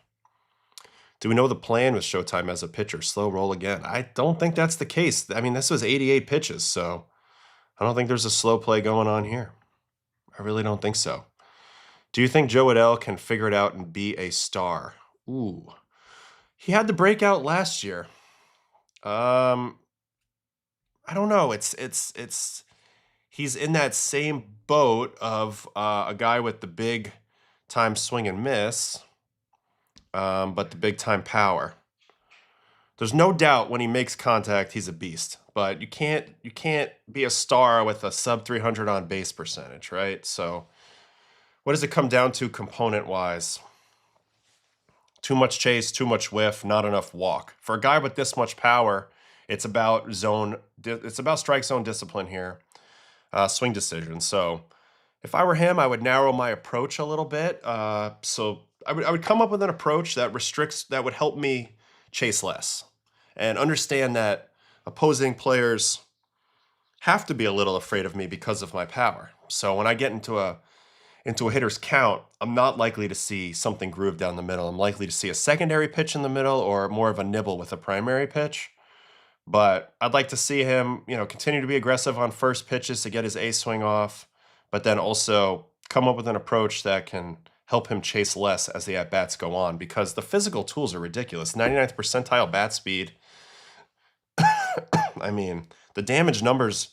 Do we know the plan with Showtime as a pitcher? Slow roll again. I don't think that's the case. I mean, this was 88 pitches, so I don't think there's a slow play going on here. I really don't think so. Do you think Joe Adell can figure it out and be a star? Ooh. He had the breakout last year. I don't know. He's in that same boat of a guy with the big time swing and miss, but the big time power. There's no doubt when he makes contact, he's a beast. But you can't be a star with a sub 300 on base percentage, right? So what does it come down to component wise? Too much chase, too much whiff, not enough walk. For a guy with this much power, it's about strike zone discipline here, swing decision. So if I were him, I would narrow my approach a little bit. So I would come up with an approach that would help me chase less, and understand that opposing players have to be a little afraid of me because of my power. So when I get into a hitter's count, I'm not likely to see something groove down the middle. I'm likely to see a secondary pitch in the middle or more of a nibble with a primary pitch. But I'd like to see him, continue to be aggressive on first pitches to get his A swing off, but then also come up with an approach that can help him chase less as the at-bats go on, because the physical tools are ridiculous. 99th percentile bat speed. I mean, the damage numbers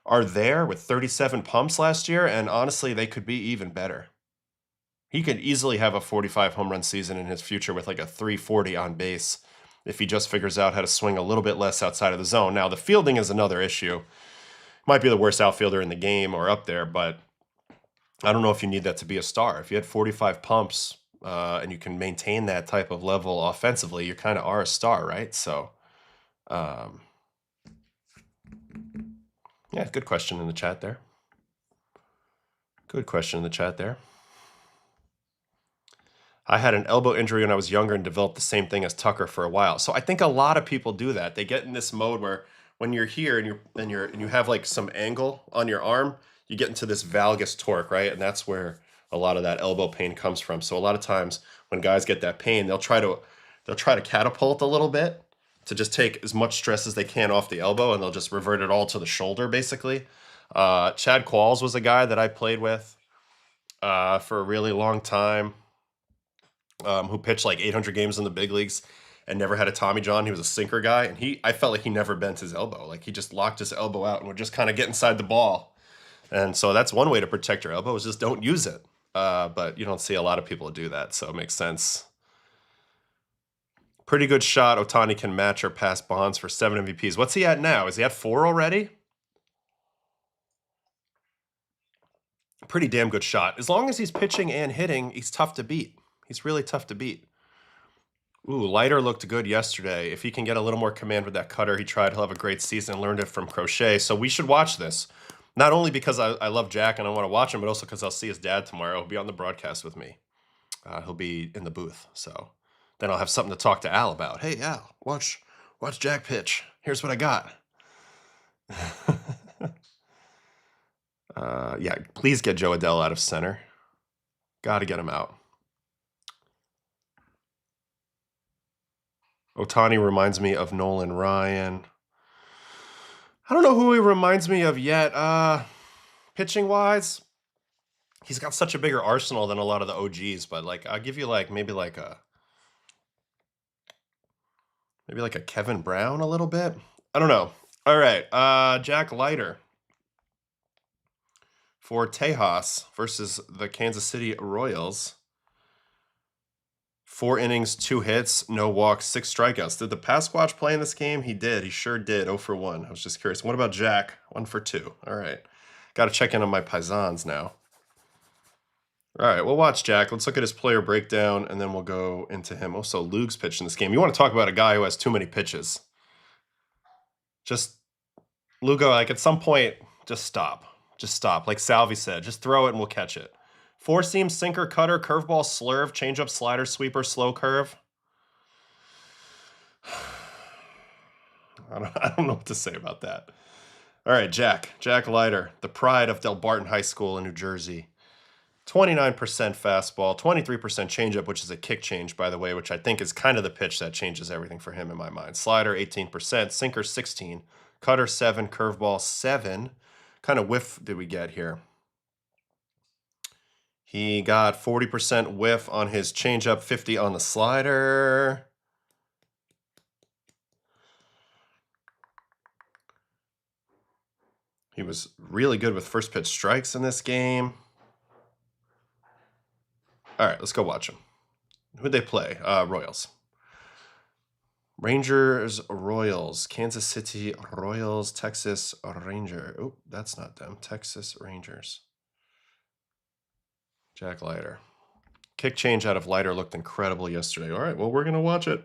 are there with 37 pumps last year, and honestly, they could be even better. He could easily have a 45 home run season in his future with like a 340 on base if he just figures out how to swing a little bit less outside of the zone. Now, the fielding is another issue. Might be the worst outfielder in the game or up there, but I don't know if you need that to be a star. If you had 45 pumps and you can maintain that type of level offensively, you kind of are a star, right? So, yeah, good question in the chat there. Good question in the chat there. I had an elbow injury when I was younger and developed the same thing as Tucker for a while. So I think a lot of people do that. They get in this mode where when you're here and you have like some angle on your arm, you get into this valgus torque, right? And that's where a lot of that elbow pain comes from. So a lot of times when guys get that pain, they'll try to catapult a little bit to just take as much stress as they can off the elbow, and they'll just revert it all to the shoulder, basically. Chad Qualls was a guy that I played with for a really long time, who pitched like 800 games in the big leagues and never had a Tommy John. He was a sinker guy, and I felt like he never bent his elbow. Like he just locked his elbow out and would just kind of get inside the ball. And so that's one way to protect your elbow, is just don't use it. But you don't see a lot of people do that, so it makes sense. Pretty good shot. Ohtani can match or pass Bonds for 7 MVPs. What's he at now? Is he at 4 already? Pretty damn good shot. As long as he's pitching and hitting, he's tough to beat. He's really tough to beat. Ooh, Leiter looked good yesterday. If he can get a little more command with that cutter he tried, he'll have a great season. Learned it from Crochet. So we should watch this. Not only because I love Jack and I want to watch him, but also because I'll see his dad tomorrow. He'll be on the broadcast with me. He'll be in the booth. So then I'll have something to talk to Al about. Hey, Al, watch Jack pitch. Here's what I got. Yeah, please get Joe Adele out of center. Got to get him out. Ohtani reminds me of Nolan Ryan. I don't know who he reminds me of yet. Pitching-wise, he's got such a bigger arsenal than a lot of the OGs, but like I'll give you maybe like a Kevin Brown a little bit. I don't know. All right, Jack Leiter for Tejas versus the Kansas City Royals. 4 innings, 2 hits, no walks, 6 strikeouts. Did the Pasquatch play in this game? He did. He sure did. 0 for 1. I was just curious. What about Jack? 1 for 2. All right. Got to check in on my Paisans now. All right, we'll watch Jack. Let's look at his player breakdown, and then we'll go into him. Also, Luke's pitch in this game. You want to talk about a guy who has too many pitches. Just, Lugo, like at some point, just stop. Just stop. Like Salvi said, just throw it and we'll catch it. 4-seam, sinker, cutter, curveball, slurve, changeup, slider, sweeper, slow curve. I don't know what to say about that. All right, Jack Leiter, the pride of Del Barton High School in New Jersey. 29% fastball, 23% changeup, which is a kick change, by the way, which I think is kind of the pitch that changes everything for him in my mind. Slider, 18%, sinker, 16, cutter, 7, curveball, 7. Kind of whiff did we get here? He got 40% whiff on his changeup, 50 on the slider. He was really good with first pitch strikes in this game. All right, let's go watch him. Who'd they play? Royals. Rangers, Royals. Kansas City Royals, Texas Ranger. Oh, that's not them. Texas Rangers. Jack Leiter. Kick change out of Leiter looked incredible yesterday. All right, well, we're going to watch it.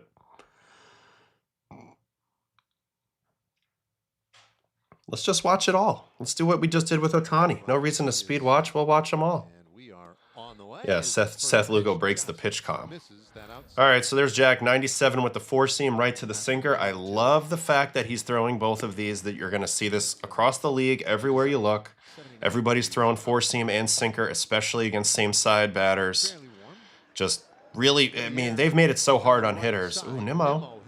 Let's just watch it all. Let's do what we just did with Ohtani. No reason to speed watch. We'll watch them all. Yeah, Seth Lugo breaks the pitch com. All right, so there's Jack, 97 with the four-seam right to the sinker. I love the fact that he's throwing both of these, that you're going to see this across the league everywhere you look. Everybody's throwing four-seam and sinker, especially against same-side batters. Just really, I mean, they've made it so hard on hitters. Ooh, Nimmo.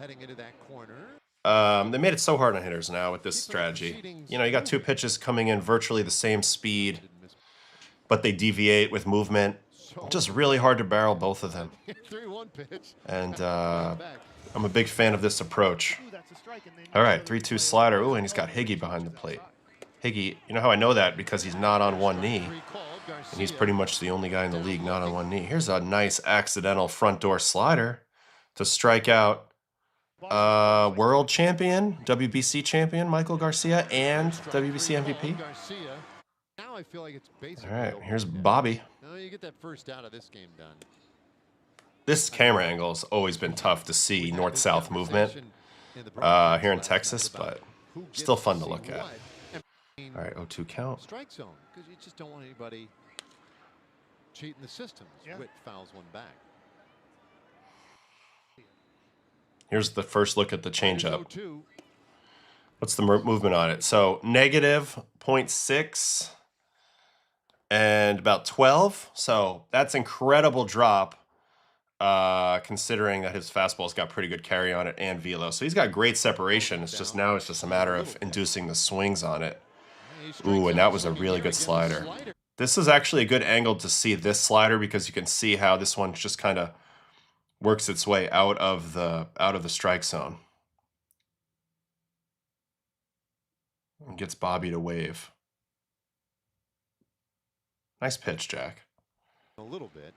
They made it so hard on hitters now with this strategy. You know, you got two pitches coming in virtually the same speed, but they deviate with movement. Just really hard to barrel both of them. And I'm a big fan of this approach. All right, 3-2 slider. Ooh, and he's got Higgy behind the plate. Higgy, you know how I know that? Because he's not on one knee. And he's pretty much the only guy in the league not on one knee. Here's a nice accidental front door slider to strike out world champion, WBC champion Michael Garcia and WBC MVP. All right, here's Bobby. You get that first out of this game done. This camera angle has always been tough to see north-south movement here in Texas, but still fun to look at. All right, 0-2 count. Strike zone, because you just don't want anybody cheating the system. Witt fouls one back. Here's the first look at the changeup. What's the movement on it? So negative 0.6 and about 12. So that's incredible drop, considering that his fastball's got pretty good carry on it and velo. So he's got great separation. It's just now it's just a matter of inducing the swings on it. Ooh, and that was a really good slider. This is actually a good angle to see this slider because you can see how this one just kind of works its way out of the strike zone. And gets Bobby to wave. Nice pitch, Jack. A little bit.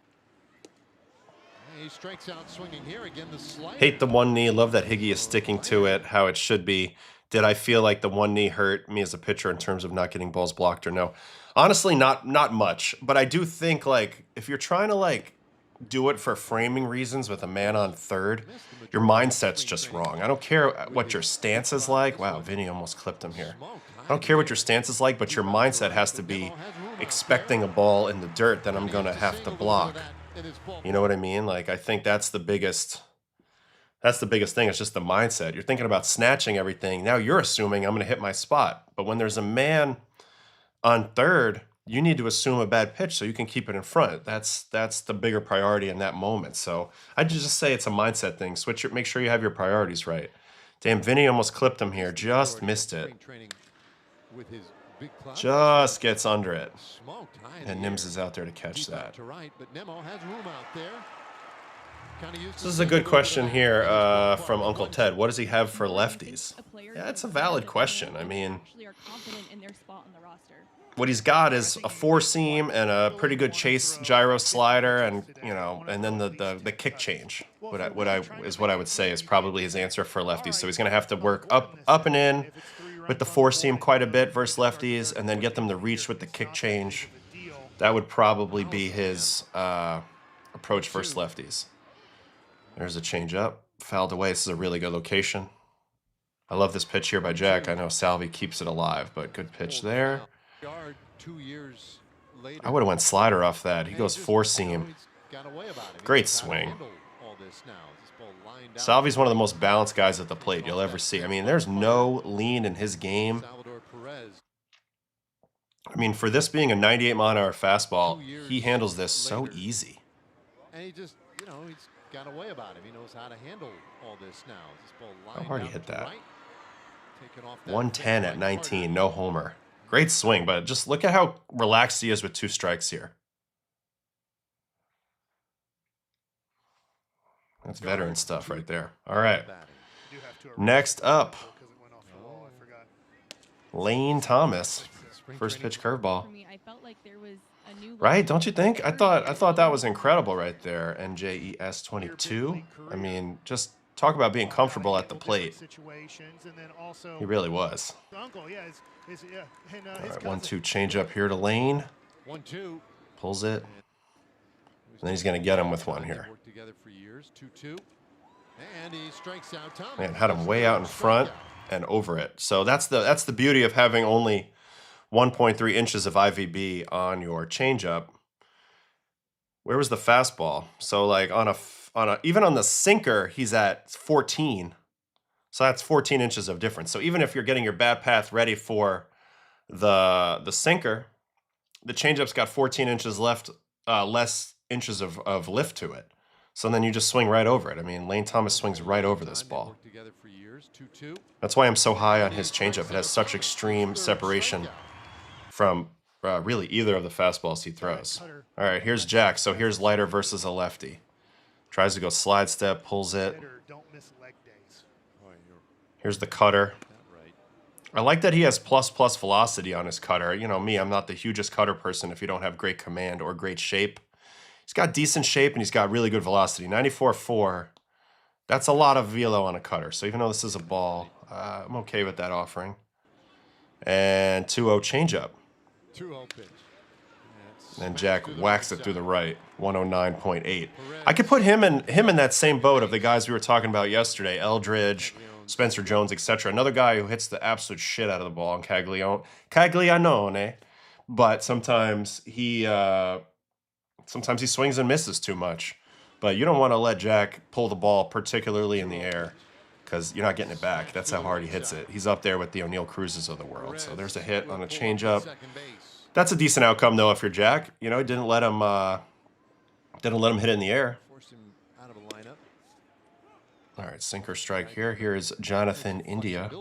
He strikes out swinging here again. The slider. Hate the one knee. Love that Higgy is sticking to it how it should be. Did I feel like the one knee hurt me as a pitcher in terms of not getting balls blocked or no? Honestly, not much. But I do think, like, if you're trying to, like, do it for framing reasons with a man on third, your mindset's just wrong. I don't care what your stance is like. Wow, Vinny almost clipped him here. I don't care what your stance is like, but your mindset has to be expecting a ball in the dirt that I'm going to have to block. You know what I mean? Like, I think that's the biggest thing. It's just the mindset. You're thinking about snatching everything. Now you're assuming I'm going to hit my spot. But when there's a man on third, you need to assume a bad pitch so you can keep it in front. That's the bigger priority in that moment. So I'd just say it's a mindset thing. Make sure you have your priorities right. Damn, Vinny almost clipped him here. Just missed it. Just gets under it. And Nims is out there to catch that. This is a good question here from Uncle Ted. What does he have for lefties? Yeah, it's a valid question. I mean, what he's got is a four-seam and a pretty good chase gyro slider, and and then the kick change. What I would say is probably his answer for lefties. So he's going to have to work up and in with the four-seam quite a bit versus lefties, and then get them to reach with the kick change. That would probably be his approach versus lefties. There's a changeup. Fouled away. This is a really good location. I love this pitch here by Jack. I know Salvi keeps it alive, but good pitch there. I would have went slider off that. He goes four-seam. Great swing. Salvi's one of the most balanced guys at the plate you'll ever see. I mean, there's no lean in his game. I mean, for this being a 98-mile-an-hour fastball, he handles this so easy. And he just, he's got a way about him. He knows how to handle all this now. This ball How hard he hit that. 110 at 19, no homer. Great swing, but just look at how relaxed he is with two strikes here. That's veteran stuff right there. All right. Next up, Lane Thomas. First pitch curveball. Right? Don't you think? I thought that was incredible right there. NJES 22. I mean, just talk about being comfortable at the plate. He really was. All right, 1-2 change up here to Lane. 1-2. Pulls it. And then he's going to get him with one here. Worked together for years. 2-2. And he strikes out Thomas. Man, had him way out in front and over it. So that's the beauty of having only 1.3 inches of IVB on your changeup. Where was the fastball? So like on a even on the sinker, he's at 14. So that's 14 inches of difference. So even if you're getting your bat path ready for the sinker, the changeup's got 14 inches left, less inches of lift to it. So then you just swing right over it. I mean, Lane Thomas swings right over this ball. That's why I'm so high on his changeup. It has such extreme separation from really either of the fastballs he throws. All right, here's Jack. So here's Leiter versus a lefty. Tries to go slide step, pulls it. Here's the cutter. I like that he has plus velocity on his cutter. You know me, I'm not the hugest cutter person if you don't have great command or great shape. He's got decent shape and he's got really good velocity. 94.4. That's a lot of velo on a cutter. So even though this is a ball, I'm okay with that offering. And 2-0 changeup. 2-0 pitch. And Jack whacks it through the right. 109.8. I could put him in that same boat of the guys we were talking about yesterday. Eldridge, Spencer Jones, etc. Another guy who hits the absolute shit out of the ball on Caglianone. But sometimes he swings and misses too much. But you don't want to let Jack pull the ball, particularly in the air, because you're not getting it back. That's how hard he hits it. He's up there with the O'Neill Cruzes of the world. So there's a hit on a changeup. That's a decent outcome, though, if you're Jack. You know, he didn't let him hit it in the air. All right, sinker strike here. Here's Jonathan India.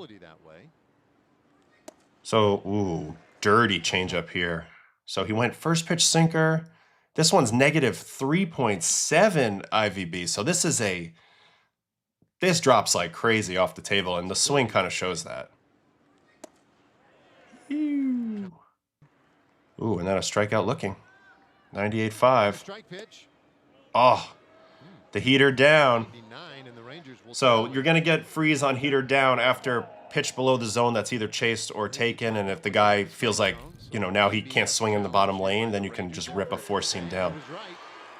So, ooh, dirty changeup here. So he went first pitch sinker. This one's negative 3.7 IVB. So this drops like crazy off the table, and the swing kind of shows that. Ooh, and then a strikeout looking. 98.5. Oh, the heater down. So you're going to get freeze on heater down after pitch below the zone that's either chased or taken, and if the guy feels like, you know, now he can't swing in the bottom lane, then you can just rip a four-seam down.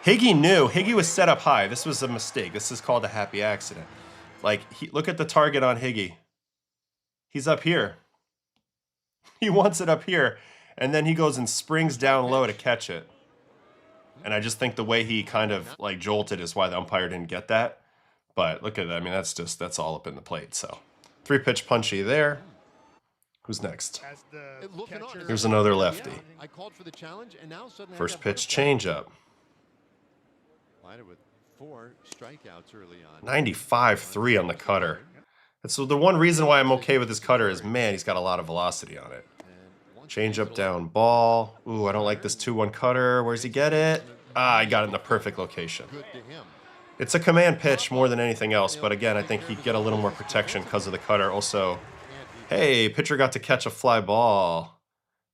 Higgy knew. Higgy was set up high. This was a mistake. This is called a happy accident. Like, look at the target on Higgy. He's up here. He wants it up here, and then he goes and springs down low to catch it. And I just think the way he kind of, like, jolted is why the umpire didn't get that. But look at that. I mean, that's all up in the plate, so. 3-pitch punchy there. Who's next? Here's another lefty. First pitch changeup. 95.3 on the cutter. That's the one reason why I'm okay with this cutter is, man, he's got a lot of velocity on it. Changeup down ball. Ooh, I don't like this 2-1 cutter. Where's he get it? Ah, I got it in the perfect location. It's a command pitch more than anything else, but again, I think he'd get a little more protection because of the cutter. Also, hey, pitcher got to catch a fly ball.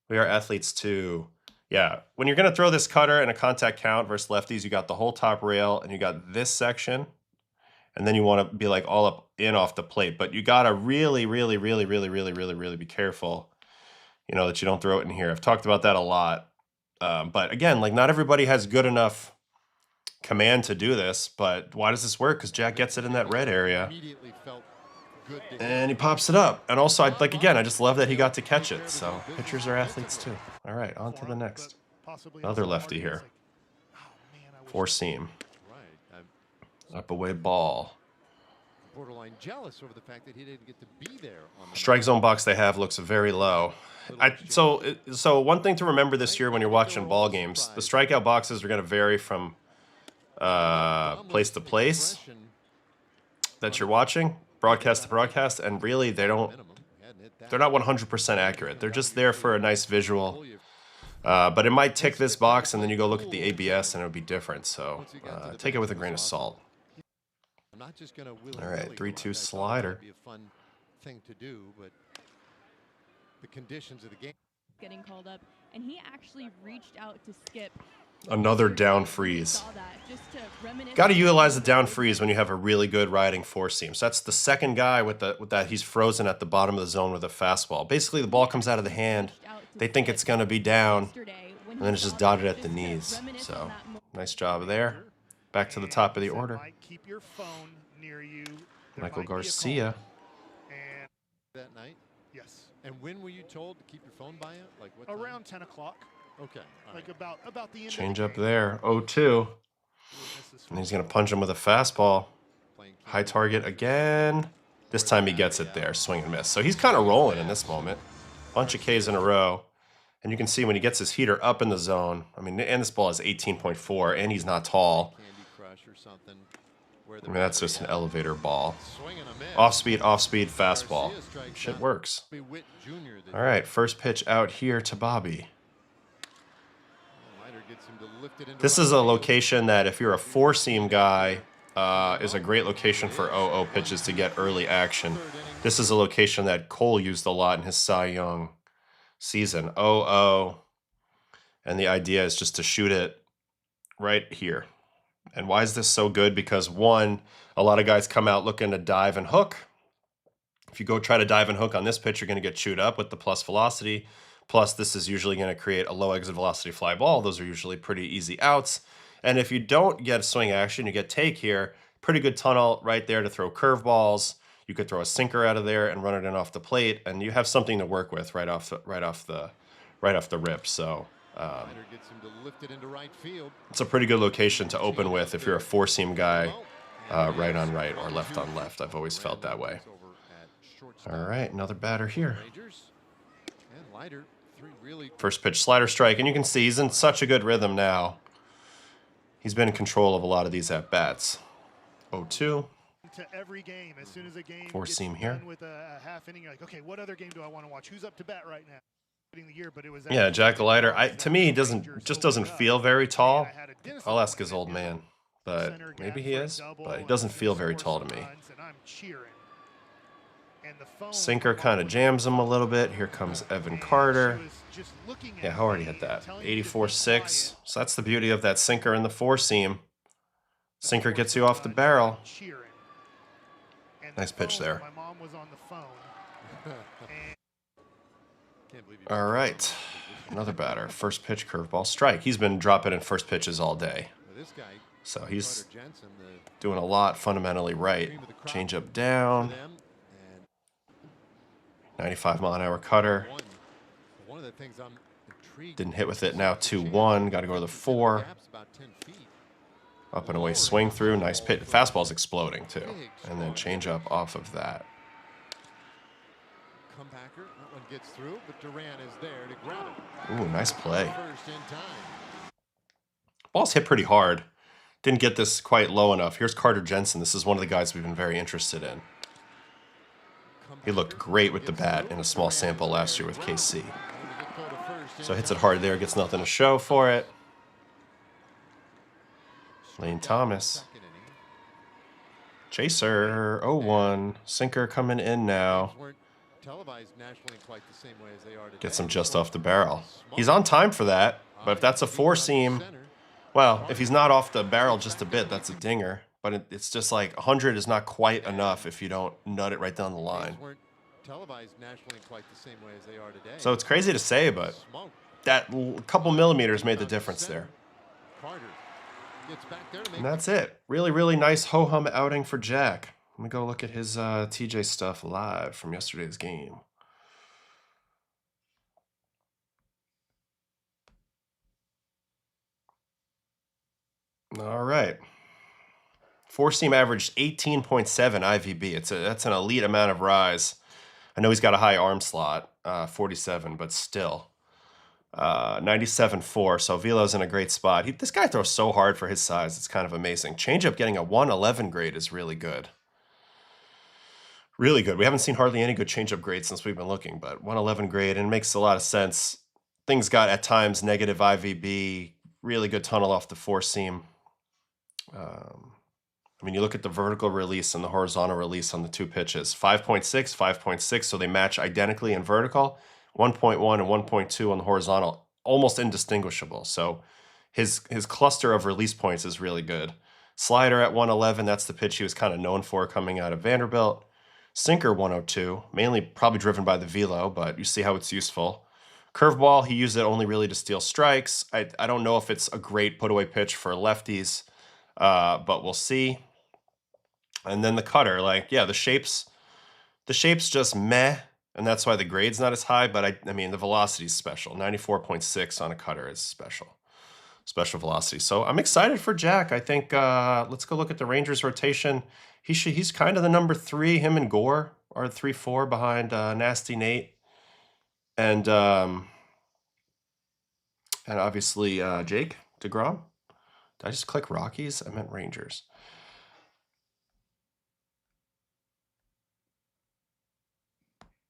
We are athletes too. Yeah, when you're going to throw this cutter in a contact count versus lefties, you got the whole top rail and you got this section, and then you want to be like all up in off the plate, but you got to really be careful, you know, that you don't throw it in here. I've talked about that a lot. But again, like, not everybody has good enough command to do this, but why does this work? Because Jack gets it in that red area and he pops it up. And also, I just love that he got to catch it. So pitchers are athletes too. All right, on to the next. Another lefty here. Four seam. Up away ball. Strike zone box they have looks very low. So one thing to remember this year when you're watching ball games, the strikeout boxes are going to vary from place to place that you're watching, broadcast to broadcast, and really they're not 100% accurate. They're just there for a nice visual, but it might tick this box and then you go look at the ABS and it'll be different, so take it with a grain of salt. All right, 3-2 slider. Getting called up, and he actually reached out to Skip. Another down freeze. Got to utilize the down freeze when you have a really good riding four seam. So that's the second guy with that. He's frozen at the bottom of the zone with a fastball. Basically, the ball comes out of the hand. They think it's going to be down, and then it's just dotted at the knees. So Nice job there. Back to the top of the order. Keep your phone near you. Michael Garcia. And that night? yes. And when were you told to keep your phone by you? Like what time? Around 10 o'clock. Okay. Like about the end Change of up the game. there. 0-2. And he's going to punch him with a fastball. High target again. This time he gets it there. Swing and miss. So he's kind of rolling in this moment. Bunch of Ks in a row. And you can see when he gets his heater up in the zone. I mean, and this ball is 18.4, and he's not tall. I mean, that's just an elevator ball. Off speed, fastball. Shit works. All right, first pitch out here to Bobby. This is a location that if you're a four-seam guy, is a great location for 0-0 pitches to get early action. This is a location that Cole used a lot in his Cy Young season. 0-0. And the idea is just to shoot it right here. And why is this so good? Because one, a lot of guys come out looking to dive and hook. If you go try to dive and hook on this pitch, you're going to get chewed up with the plus velocity. Plus, this is usually going to create a low exit velocity fly ball. Those are usually pretty easy outs. And if you don't get swing action, you get take here. Pretty good tunnel right there to throw curveballs. You could throw a sinker out of there and run it in off the plate, and you have something to work with right off the rip. So it's a pretty good location to open with if you're a four-seam guy, right on right or left on left. I've always felt that way. All right, another batter here. First pitch slider strike, and you can see he's in such a good rhythm now. He's been in control of a lot of these at-bats. 0-2. To every game, as soon as a game four-seam here. With a half inning, you're like, okay, what other game do I want to watch? Who's up to bat right now? The year, but it was yeah, Jack Leiter. To me, he doesn't feel very tall. I'll ask his old man, but maybe he is. But he doesn't feel very tall to me. Sinker kind of jams him a little bit. Here comes Evan Carter. Yeah, how already hit that? 84.6. So that's the beauty of that sinker in the four-seam. Sinker gets you off the barrel. Nice pitch there. All right, another batter. First pitch, curveball, strike. He's been dropping in first pitches all day. So he's doing a lot fundamentally right. Changeup down. 95-mile-an-hour cutter. Didn't hit with it. Now 2-1. Got to go to the 4. Up and away swing through. Nice pitch. Fastball's exploding too. And then changeup off of that. Ooh, nice play. Ball's hit pretty hard. Didn't get this quite low enough. Here's Carter Jensen. This is one of the guys we've been very interested in. He looked great with the bat in a small sample last year with KC. So hits it hard there, gets nothing to show for it. Lane Thomas. Chaser, 0-1. Sinker coming in now. Gets him just off the barrel. He's on time for that, but if that's a four-seam, well, if he's not off the barrel just a bit, that's a dinger. But it's just like 100 is not quite enough if you don't nut it right down the line. So it's crazy to say, but that couple millimeters made the difference there. And that's it. Really, really nice ho-hum outing for Jack. Let me go look at his TJ stuff live from yesterday's game. All right. Four-seam averaged 18.7 IVB. That's an elite amount of rise. I know he's got a high arm slot, 47, but still. 97.4, so Velo's in a great spot. This guy throws so hard for his size. It's kind of amazing. Changeup getting a 111 grade is really good. Really good. We haven't seen hardly any good changeup grades since we've been looking, but 111 grade, and it makes a lot of sense. Things got, at times, negative IVB. Really good tunnel off the four-seam. I mean, you look at the vertical release and the horizontal release on the two pitches. 5.6, 5.6, so they match identically in vertical. 1.1 and 1.2 on the horizontal, almost indistinguishable. So his cluster of release points is really good. Slider at 111, that's the pitch he was kind of known for coming out of Vanderbilt. Sinker 102, mainly probably driven by the velo, but you see how it's useful. Curveball, he used it only really to steal strikes. I don't know if it's a great put-away pitch for lefties, but we'll see. And then the cutter, like, yeah, the shape's just meh, and that's why the grade's not as high, but I mean, the velocity's special. 94.6 on a cutter is special velocity. So I'm excited for Jack. I think let's go look at the Rangers rotation. He's kind of the number 3. Him and Gore are 3-4 behind Nasty Nate. And obviously Jake DeGrom. Did I just click Rockies? I meant Rangers.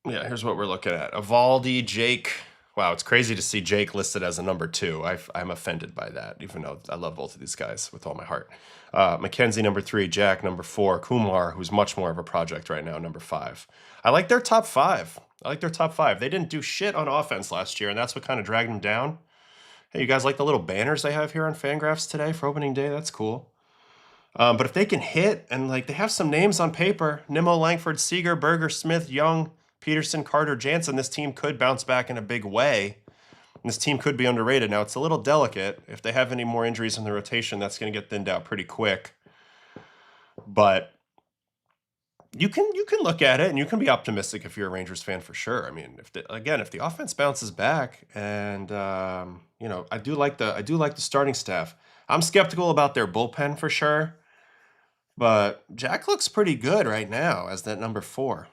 Yeah, here's what we're looking at. Evaldi, Jake. Wow, it's crazy to see Jake listed as a number 2. I'm offended by that, even though I love both of these guys with all my heart. McKenzie, number 3. Jack, number 4. Kumar, who's much more of a project right now, number 5. I like their top 5. They didn't do shit on offense last year, and that's what kind of dragged them down. Hey, you guys like the little banners they have here on Fangraphs today for opening day? That's cool. But if they can hit, and like they have some names on paper, Nimmo, Langford, Seager, Berger, Smith, Young, Peterson, Carter, Jansen, this team could bounce back in a big way. And this team could be underrated. Now, it's a little delicate. If they have any more injuries in the rotation, that's going to get thinned out pretty quick. But you can look at it, and you can be optimistic if you're a Rangers fan for sure. I mean, if the offense bounces back, and I do like the starting staff. I'm skeptical about their bullpen for sure, but Jack looks pretty good right now as that number 4.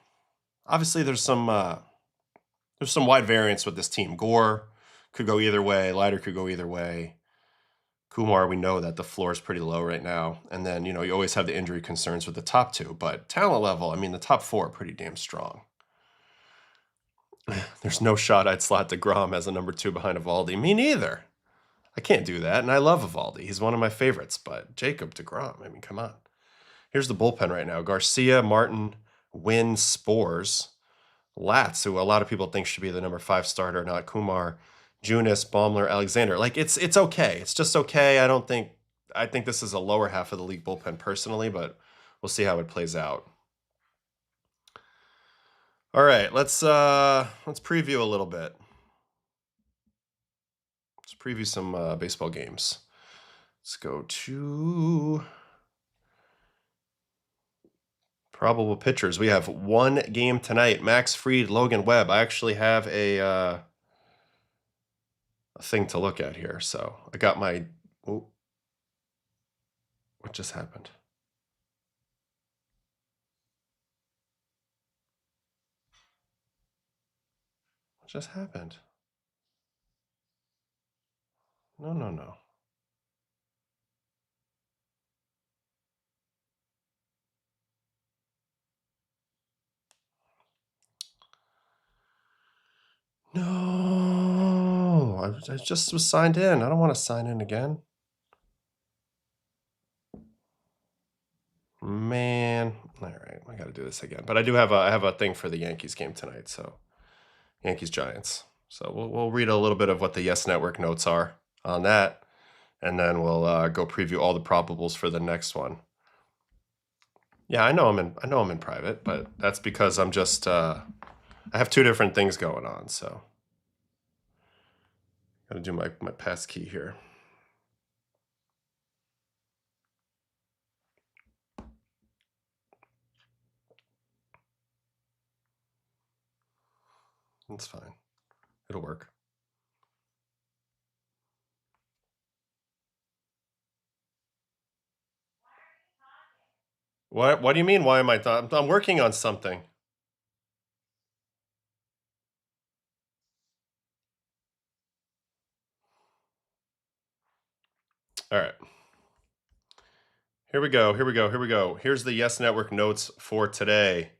Obviously, there's some wide variance with this team. Gore could go either way. Leiter could go either way. Kumar, we know that the floor is pretty low right now. And then, you always have the injury concerns with the top 2. But talent level, I mean, the top 4 are pretty damn strong. There's no shot I'd slot DeGrom as a number 2 behind Evaldi. Me neither. I can't do that. And I love Evaldi. He's one of my favorites. But Jacob DeGrom, I mean, come on. Here's the bullpen right now. Garcia, Martin, Wynn, Spores, Latz, who a lot of people think should be the number 5 starter, not Kumar, Junis, Baumler, Alexander. Like, it's okay. It's just okay. I think this is a lower half of the league bullpen personally, but we'll see how it plays out. All right, let's preview a little bit. Let's preview some baseball games. Let's go to probable pitchers. We have one game tonight. Max Fried, Logan Webb. I actually have a thing to look at here. So I got my... Oh, what just happened? What just happened? No. No, I just was signed in. I don't want to sign in again. Man, all right, I got to do this again. But I have a thing for the Yankees game tonight, so Yankees Giants. So we'll read a little bit of what the Yes Network notes are on that, and then we'll go preview all the probables for the next one. Yeah, I know I'm in private, but that's because I'm just I have 2 different things going on, so gotta do my pass key here. It's fine. It'll work. What do you mean? Why am I I'm working on something. All right. Here we go. Here's the Yes Network notes for today.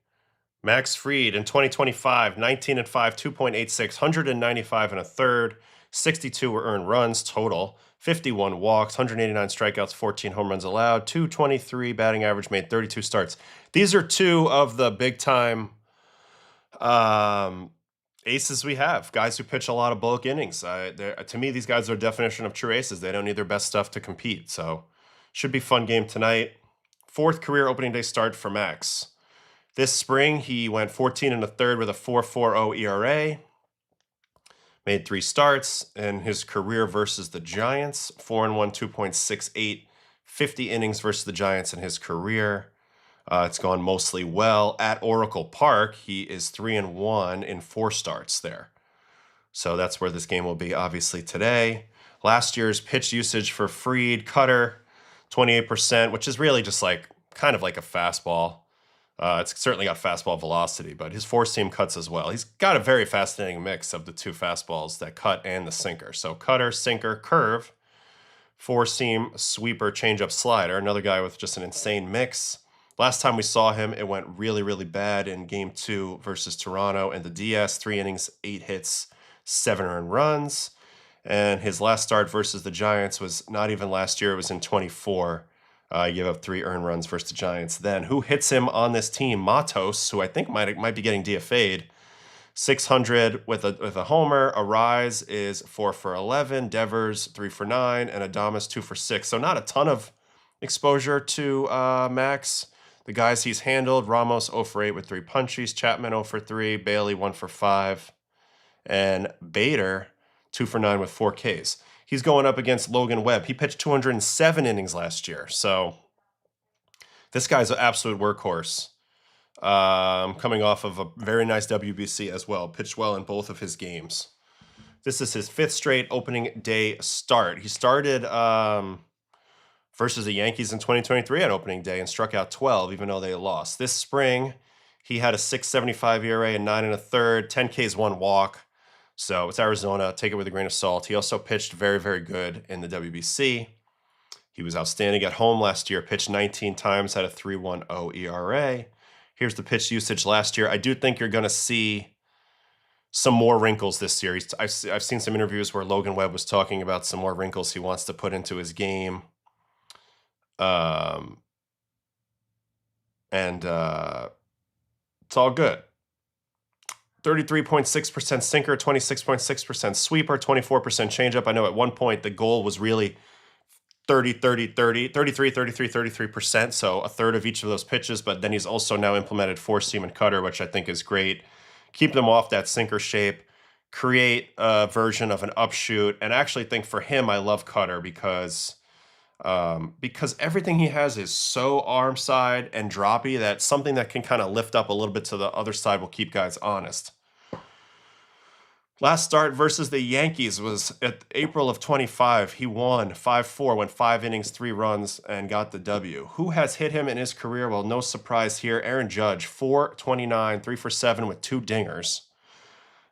Max Fried in 2025, 19-5, 2.86, 195 and a third, 62 were earned runs total, 51 walks, 189 strikeouts, 14 home runs allowed, 223 batting average, made 32 starts. These are 2 of the big time aces we have, guys who pitch a lot of bulk innings. To me, these guys are a definition of true aces. They don't need their best stuff to compete. So should be a fun game tonight. 4th career opening day start for Max. This spring, he went 14 1/3 with a 4.40 ERA. Made 3 starts in his career versus the Giants. 4-1, 2.68. 50 innings versus the Giants in his career. It's gone mostly well. At Oracle Park, he is 3-1 in 4 starts there. So that's where this game will be, obviously, today. Last year's pitch usage for Fried, cutter, 28%, which is really just like kind of like a fastball. It's certainly got fastball velocity, but his 4-seam cuts as well. He's got a very fascinating mix of the 2 fastballs, that cut and the sinker. So cutter, sinker, curve, 4-seam, sweeper, changeup, slider. Another guy with just an insane mix. Last time we saw him, it went really, really bad in Game 2 versus Toronto and the DS. 3 innings, 8 hits, 7 earned runs. And his last start versus the Giants was not even last year. It was in 24. He gave up 3 earned runs versus the Giants then. Who hits him on this team? Matos, who I think might be getting DFA'd. 600 with a homer. Arise is 4 for 11. Devers 3 for 9, and Adames 2 for 6. So not a ton of exposure to Max. The guys he's handled: Ramos 0 for 8 with 3 punchies. Chapman 0 for 3. Bailey 1 for 5, and Bader 2 for 9 with 4 Ks. He's going up against Logan Webb. He pitched 207 innings last year, so this guy's an absolute workhorse. Coming off of a very nice WBC as well. Pitched well in both of his games. This is his 5th straight opening day start. He started versus the Yankees in 2023 on opening day and struck out 12, even though they lost. This spring, he had a 6.75 ERA and 9 1/3, 10 Ks, 1 walk. So it's Arizona. Take it with a grain of salt. He also pitched very, very good in the WBC. He was outstanding at home last year. Pitched 19 times, had a 3.10 ERA. Here's the pitch usage last year. I do think you're going to see some more wrinkles this year. I've seen some interviews where Logan Webb was talking about some more wrinkles he wants to put into his game. It's all good. 33.6% sinker, 26.6% sweeper, 24% changeup. I know at one point the goal was really 33%, so a third of each of those pitches, but then he's also now implemented 4-seam and cutter, which I think is great. Keep them off that sinker shape, create a version of an upshoot, and I actually think for him, I love cutter because everything he has is so arm side and droppy that something that can kind of lift up a little bit to the other side will keep guys honest. Last start versus the Yankees was at April of 25. He won 5-4, went 5 innings, 3 runs, and got the W. Who has hit him in his career? Well, no surprise here. Aaron Judge, 429, 3 for 7 with 2 dingers.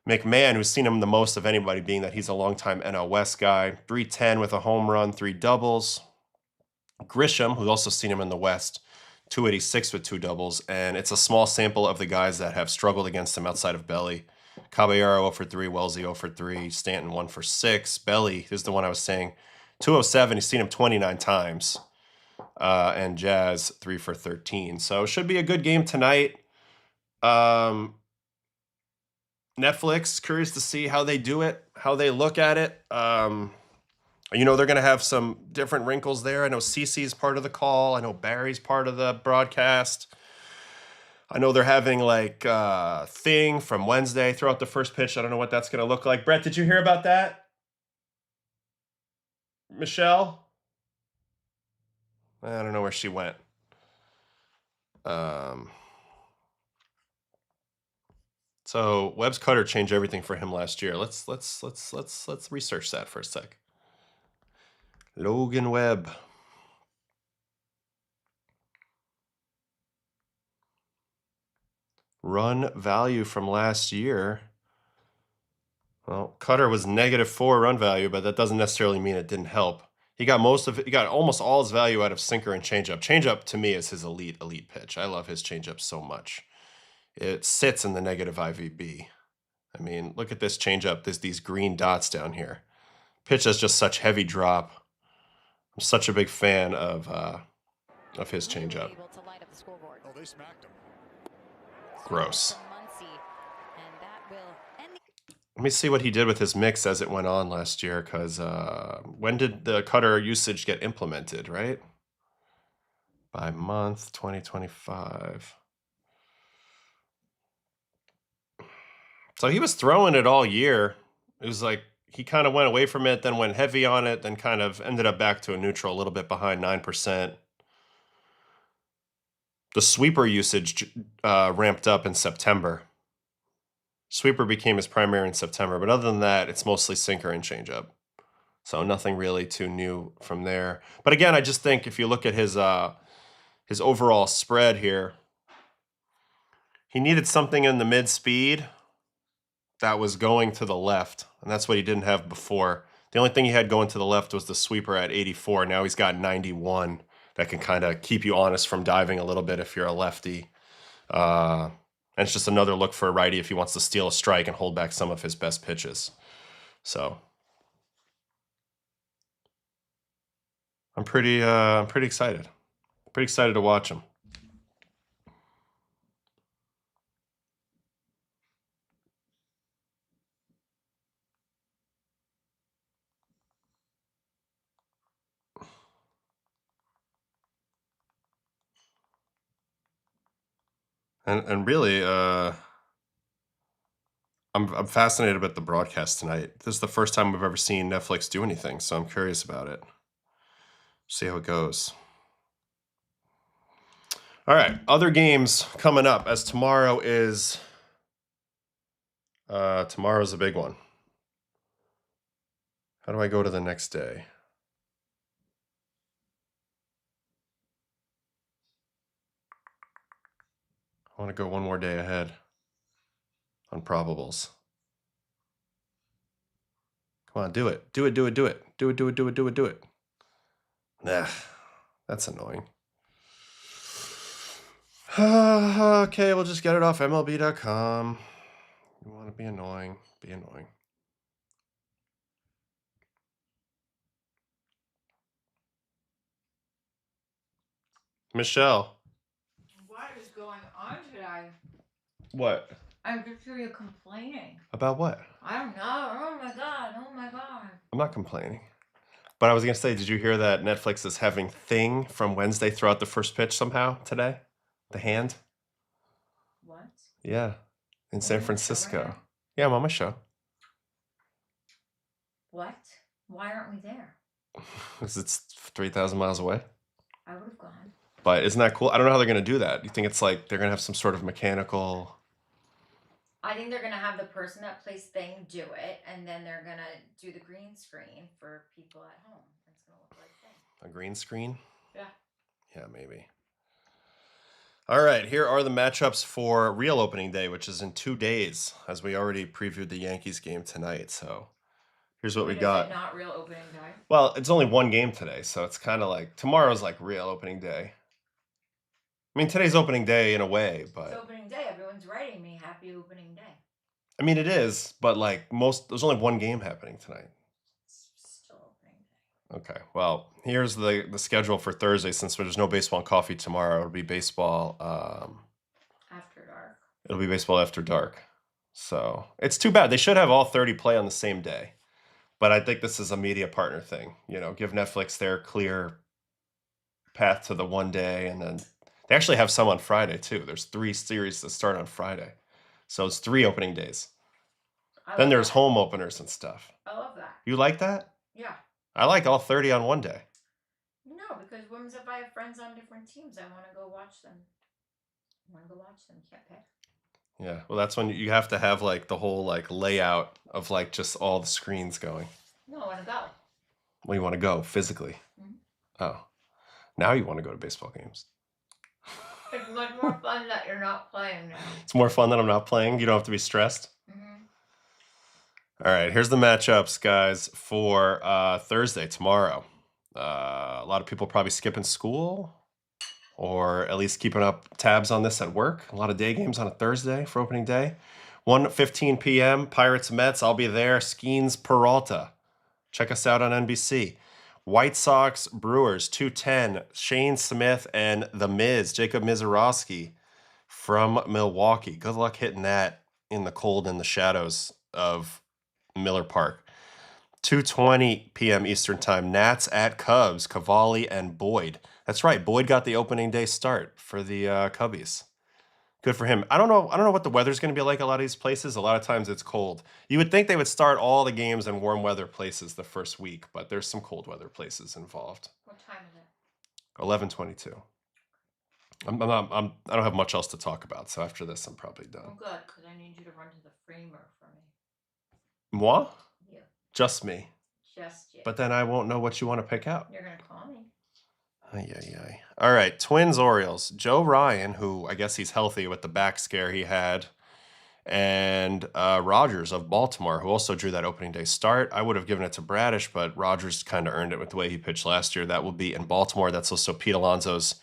McMahon, who's seen him the most of anybody, being that he's a longtime NL West guy, 310 with a home run, 3 doubles. Grisham, who's also seen him in the West, 286 with 2 doubles, and it's a small sample of the guys that have struggled against him outside of Belly. Caballero 0 for 3, Wellesley 0 for 3, Stanton 1 for 6. Belly, this is the one I was saying, 207. He's seen him 29 times, and Jazz 3 for 13. So it should be a good game tonight. Netflix, curious to see how they do it, how they look at it. You know, they're going to have some different wrinkles there. I know CeCe's part of the call. I know Barry's part of the broadcast. I know they're having like thing from Wednesday, throw out the first pitch. I don't know what that's going to look like. Brett, did you hear about that? Michelle? I don't know where she went. So Webb's cutter changed everything for him last year. Let's research that for a sec. Logan Webb. Run value from last year. Well, cutter was -4 run value, but that doesn't necessarily mean it didn't help. He got almost all his value out of sinker and changeup. Changeup to me is his elite pitch. I love his changeup so much. It sits in the negative IVB. I mean, look at this changeup. There's these green dots down here. Pitch has just such heavy drop. I'm such a big fan of his changeup. Oh, they smacked him. Gross. Let me see what he did with his mix as it went on last year, because when did the cutter usage get implemented, right? By month, 2025. So he was throwing it all year. It was like he kind of went away from it, then went heavy on it, then kind of ended up back to a neutral, a little bit behind 9%. The sweeper usage ramped up in September. Sweeper became his primary in September, but other than that, it's mostly sinker and changeup. So nothing really too new from there. But again, I just think if you look at his overall spread here, he needed something in the mid-speed that was going to the left, and that's what he didn't have before. The only thing he had going to the left was the sweeper at 84. Now he's got 91 that can kind of keep you honest from diving a little bit if you're a lefty. And it's just another look for a righty if he wants to steal a strike and hold back some of his best pitches. So I'm pretty excited. Pretty excited to watch him. And really, I'm fascinated about the broadcast tonight. This is the first time we've ever seen Netflix do anything, so I'm curious about it. See how it goes. All right, other games coming up, as tomorrow is tomorrow's a big one. How do I go to the next day? I want to go one more day ahead on probables. Come on, do it. Do it, do it, do it. Do it, do it, do it, do it, do it. Nah, that's annoying. Okay, we'll just get it off MLB.com. You want to be annoying, be annoying. Michelle. What is going on today? What? I just hear you complaining. About what? I don't know. Oh my god. Oh my god. I'm not complaining. But I was going to say, did you hear that Netflix is having Thing from Wednesday throughout the first pitch somehow today? The Hand? What? Yeah. In San on your show right Francisco. now? Yeah, I'm on my show. What? Why aren't we there? Because it's 3,000 miles away. I would have gone. But isn't that cool? I don't know how they're going to do that. You think it's like they're going to have some sort of mechanical... I think they're gonna have the person that plays Thing do it, and then they're gonna do the green screen for people at home. It's gonna look like Thing. A green screen? Yeah. Yeah, maybe. All right, here are the matchups for real opening day, which is in 2 days, as we already previewed the Yankees game tonight. So here's what we got. Is it not real opening day? Well, it's only one game today, so it's kind of like tomorrow's like real opening day. I mean, today's opening day in a way, but It's opening day. Everyone's writing me happy opening day. I mean, it is, but like there's only one game happening tonight. It's still opening day. Okay, well, here's the schedule for Thursday. Since there's no baseball and coffee tomorrow, it'll be baseball. After dark. It'll be baseball after dark. So it's too bad. They should have all 30 play on the same day. But I think this is a media partner thing. You know, give Netflix their clear path to the one day, and then they actually have some on Friday too. There's 3 series that start on Friday, so it's 3 opening days. Then there's home openers and stuff. I love that. You like that? Yeah. I like all 30 on one day. No, because what if I have friends on different teams? I want to go watch them. You can't pick. Yeah, well, that's when you have to have like the whole like layout of like just all the screens going. No, I want to go. Well, you want to go physically. Oh, now you want to go to baseball games. It's much more fun that you're not playing now. It's more fun that I'm not playing. You don't have to be stressed. All right, here's the matchups, guys, for Thursday, tomorrow. A lot of people probably skipping school or at least keeping up tabs on this at work. A lot of day games on a Thursday for opening day. 1:15 p.m., Pirates Mets. I'll be there. Skeens Peralta. Check us out on NBC. White Sox Brewers, 2:10. Shane Smith and The Miz, Jacob Mizorowski from Milwaukee. Good luck hitting that in the cold and the shadows of Miller Park. 2:20 p.m. Eastern Time. Nats at Cubs, Cavalli and Boyd. That's right, Boyd got the opening day start for the Cubbies. Good for him. I don't know what the weather's going to be like a lot of these places. A lot of times it's cold. You would think they would start all the games in warm weather places the first week, but there's some cold weather places involved. What time is it? 11:22. I don't have much else to talk about, so after this, I'm probably Oh, done. good, because I need you to run to the framer for me. Moi? You. Just me. Just you. But then I won't know what you want to pick out. You're going to call me. Ay. All right, Twins, Orioles. Joe Ryan, who I guess he's healthy with the back scare he had, and Rogers of Baltimore, who also drew that opening day start. I would have given it to Bradish, but Rogers kind of earned it with the way he pitched last year. That will be in Baltimore. That's also Pete Alonso's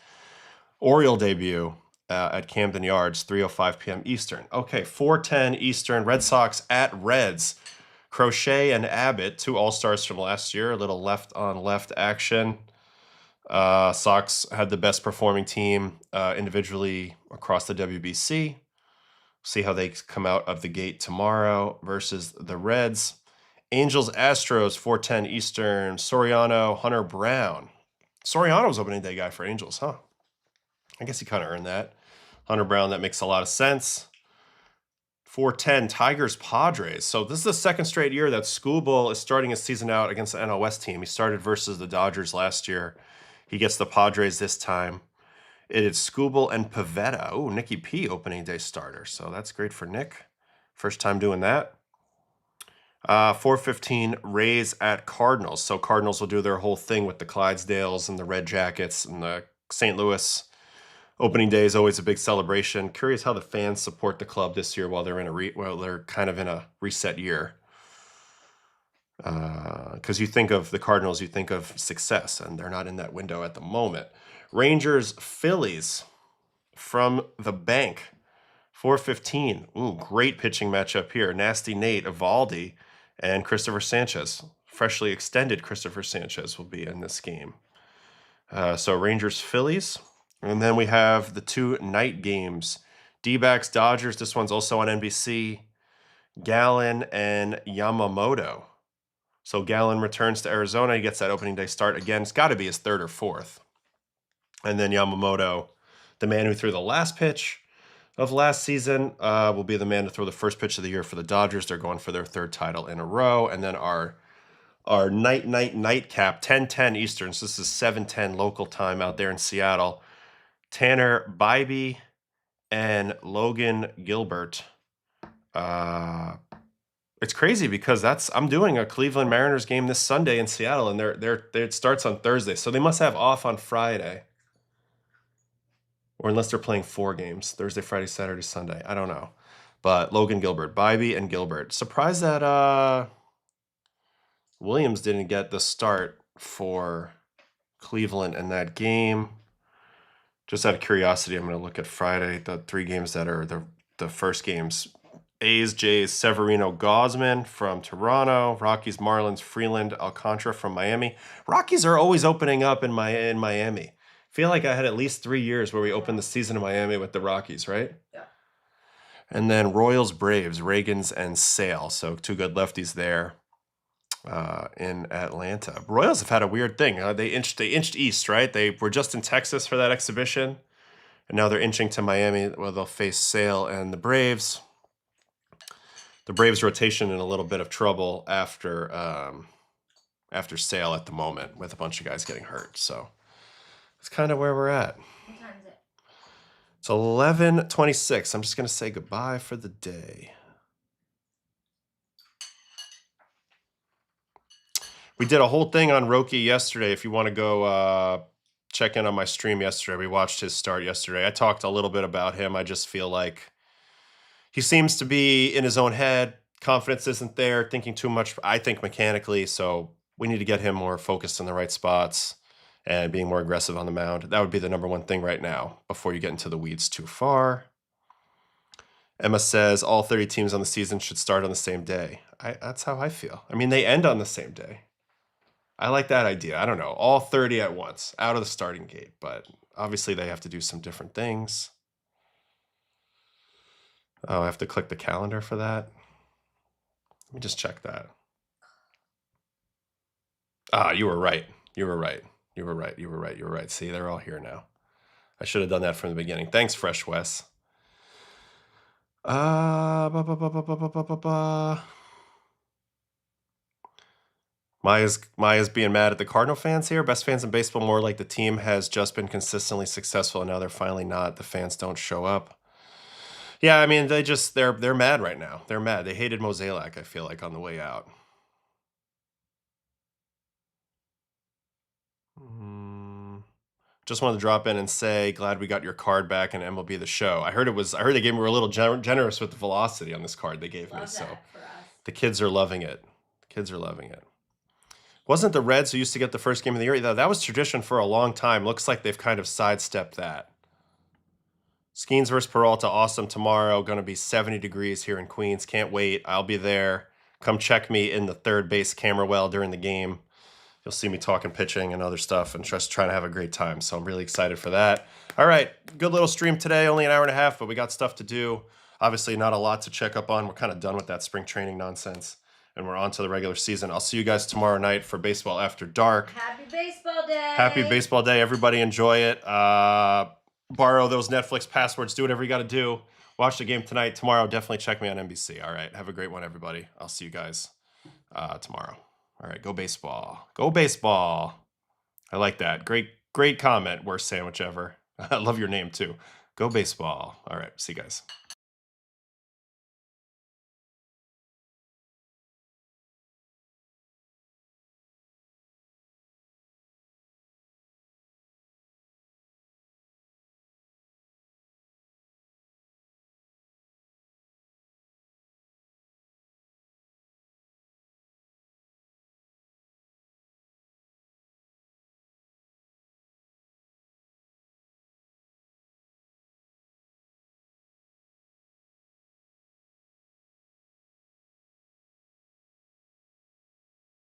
Oriole debut at Camden Yards, 3:05 p.m. Eastern. Okay, 4:10 Eastern. Red Sox at Reds. Crochet and Abbott, two All-Stars from last year. A little left-on-left action. Sox had the best performing team individually across the WBC. See how they come out of the gate tomorrow versus the Reds. Angels, Astros, 4:10 Eastern. Soriano, Hunter Brown. Soriano was opening day guy for Angels, huh? I guess he kind of earned that. Hunter Brown, that makes a lot of sense. 4:10 Tigers, Padres. So this is the second straight year that Skubal is starting his season out against the NL West team. He started versus the Dodgers last year. He gets the Padres this time. It is Skubal and Pivetta. Oh, Nicky P opening day starter. So that's great for Nick. First time doing that. 4:15 Rays at Cardinals. So Cardinals will do their whole thing with the Clydesdales and the Red Jackets and the St. Louis. Opening day is always a big celebration. Curious how the fans support the club this year while they're they're kind of in a reset year. Because you think of the Cardinals, you think of success, and they're not in that window at the moment. Rangers, Phillies from the bank. 4:15. Ooh, great pitching matchup here. Nasty Nate, Evaldi, and Christopher Sanchez. Freshly extended Christopher Sanchez will be in this game. So Rangers, Phillies. And then we have the two night games. D-backs, Dodgers. This one's also on NBC. Gallen and Yamamoto. So Gallen returns to Arizona. He gets that opening day start again. It's got to be his third or fourth. And then Yamamoto, the man who threw the last pitch of last season, will be the man to throw the first pitch of the year for the Dodgers. They're going for their third title in a row. And then our nightcap, 10:10 Eastern. So this is 7:10 local time out there in Seattle. Tanner Bybee and Logan Gilbert. It's crazy because I'm doing a Cleveland Mariners game this Sunday in Seattle, and it starts on Thursday, so they must have off on Friday, or unless they're playing 4 games: Thursday, Friday, Saturday, Sunday. I don't know, but Logan Gilbert, Bybee, and Gilbert. Surprised that Williams didn't get the start for Cleveland in that game. Just out of curiosity, I'm going to look at Friday, the 3 games that are the first games. A's, Jays, Severino, Gausman from Toronto. Rockies, Marlins, Freeland, Alcantara from Miami. Rockies are always opening up in Miami. Feel like I had at least 3 years where we opened the season in Miami with the Rockies, right? Yeah. And then Royals, Braves, Reagans, and Sale. So 2 good lefties there in Atlanta. Royals have had a weird thing. They inched east, right? They were just in Texas for that exhibition, and now they're inching to Miami where they'll face Sale and the Braves. The Braves rotation in a little bit of trouble after Sale at the moment with a bunch of guys getting hurt. So that's kind of where we're at. What time is it? It's 11:26. I'm just going to say goodbye for the day. We did a whole thing on Roki yesterday. If you want to go check in on my stream yesterday, we watched his start yesterday. I talked a little bit about him. I just feel like he seems to be in his own head. Confidence isn't there, thinking too much, I think, mechanically. So we need to get him more focused in the right spots and being more aggressive on the mound. That would be the number one thing right now before you get into the weeds too far. Emma says all 30 teams on the season should start on the same day. That's how I feel. I mean, they end on the same day. I like that idea. I don't know. All 30 at once, out of the starting gate. But obviously they have to do some different things. Oh, I have to click the calendar for that. Let me just check that. Ah, you were right. You were right. You were right. You were right. You were right. See, they're all here now. I should have done that from the beginning. Thanks, Fresh Wes. Ba, ba, ba, ba, ba, ba, ba, ba, ba. Maya's being mad at the Cardinal fans here. Best fans in baseball, more like the team has just been consistently successful and now they're finally not. The fans don't show up. Yeah, I mean they're mad right now. They're mad. They hated Mozeliak, I feel like, on the way out. Just wanted to drop in and say, glad we got your card back in MLB The Show. I heard they were a little generous with the velocity on this card they gave me. Love So that for us. the kids are loving it. The kids are loving it. Wasn't the Reds who used to get the first game of the year? That was tradition for a long time. Looks like they've kind of sidestepped that. Skeens versus Peralta, awesome tomorrow. Going to be 70 degrees here in Queens. Can't wait. I'll be there. Come check me in the third base camera well during the game. You'll see me talking pitching and other stuff and just trying to have a great time. So I'm really excited for that. All right, good little stream today. Only an hour and a half, but we got stuff to do. Obviously not a lot to check up on. We're kind of done with that spring training nonsense. And we're on to the regular season. I'll see you guys tomorrow night for Baseball After Dark. Happy Baseball Day. Happy Baseball Day. Everybody enjoy it. Borrow those Netflix passwords. Do whatever you got to do. Watch the game tonight. Tomorrow, definitely check me on NBC. All right. Have a great one, everybody. I'll see you guys tomorrow. All right. Go baseball. Go baseball. I like that. Great comment. Worst sandwich ever. I love your name, too. Go baseball. All right. See you guys.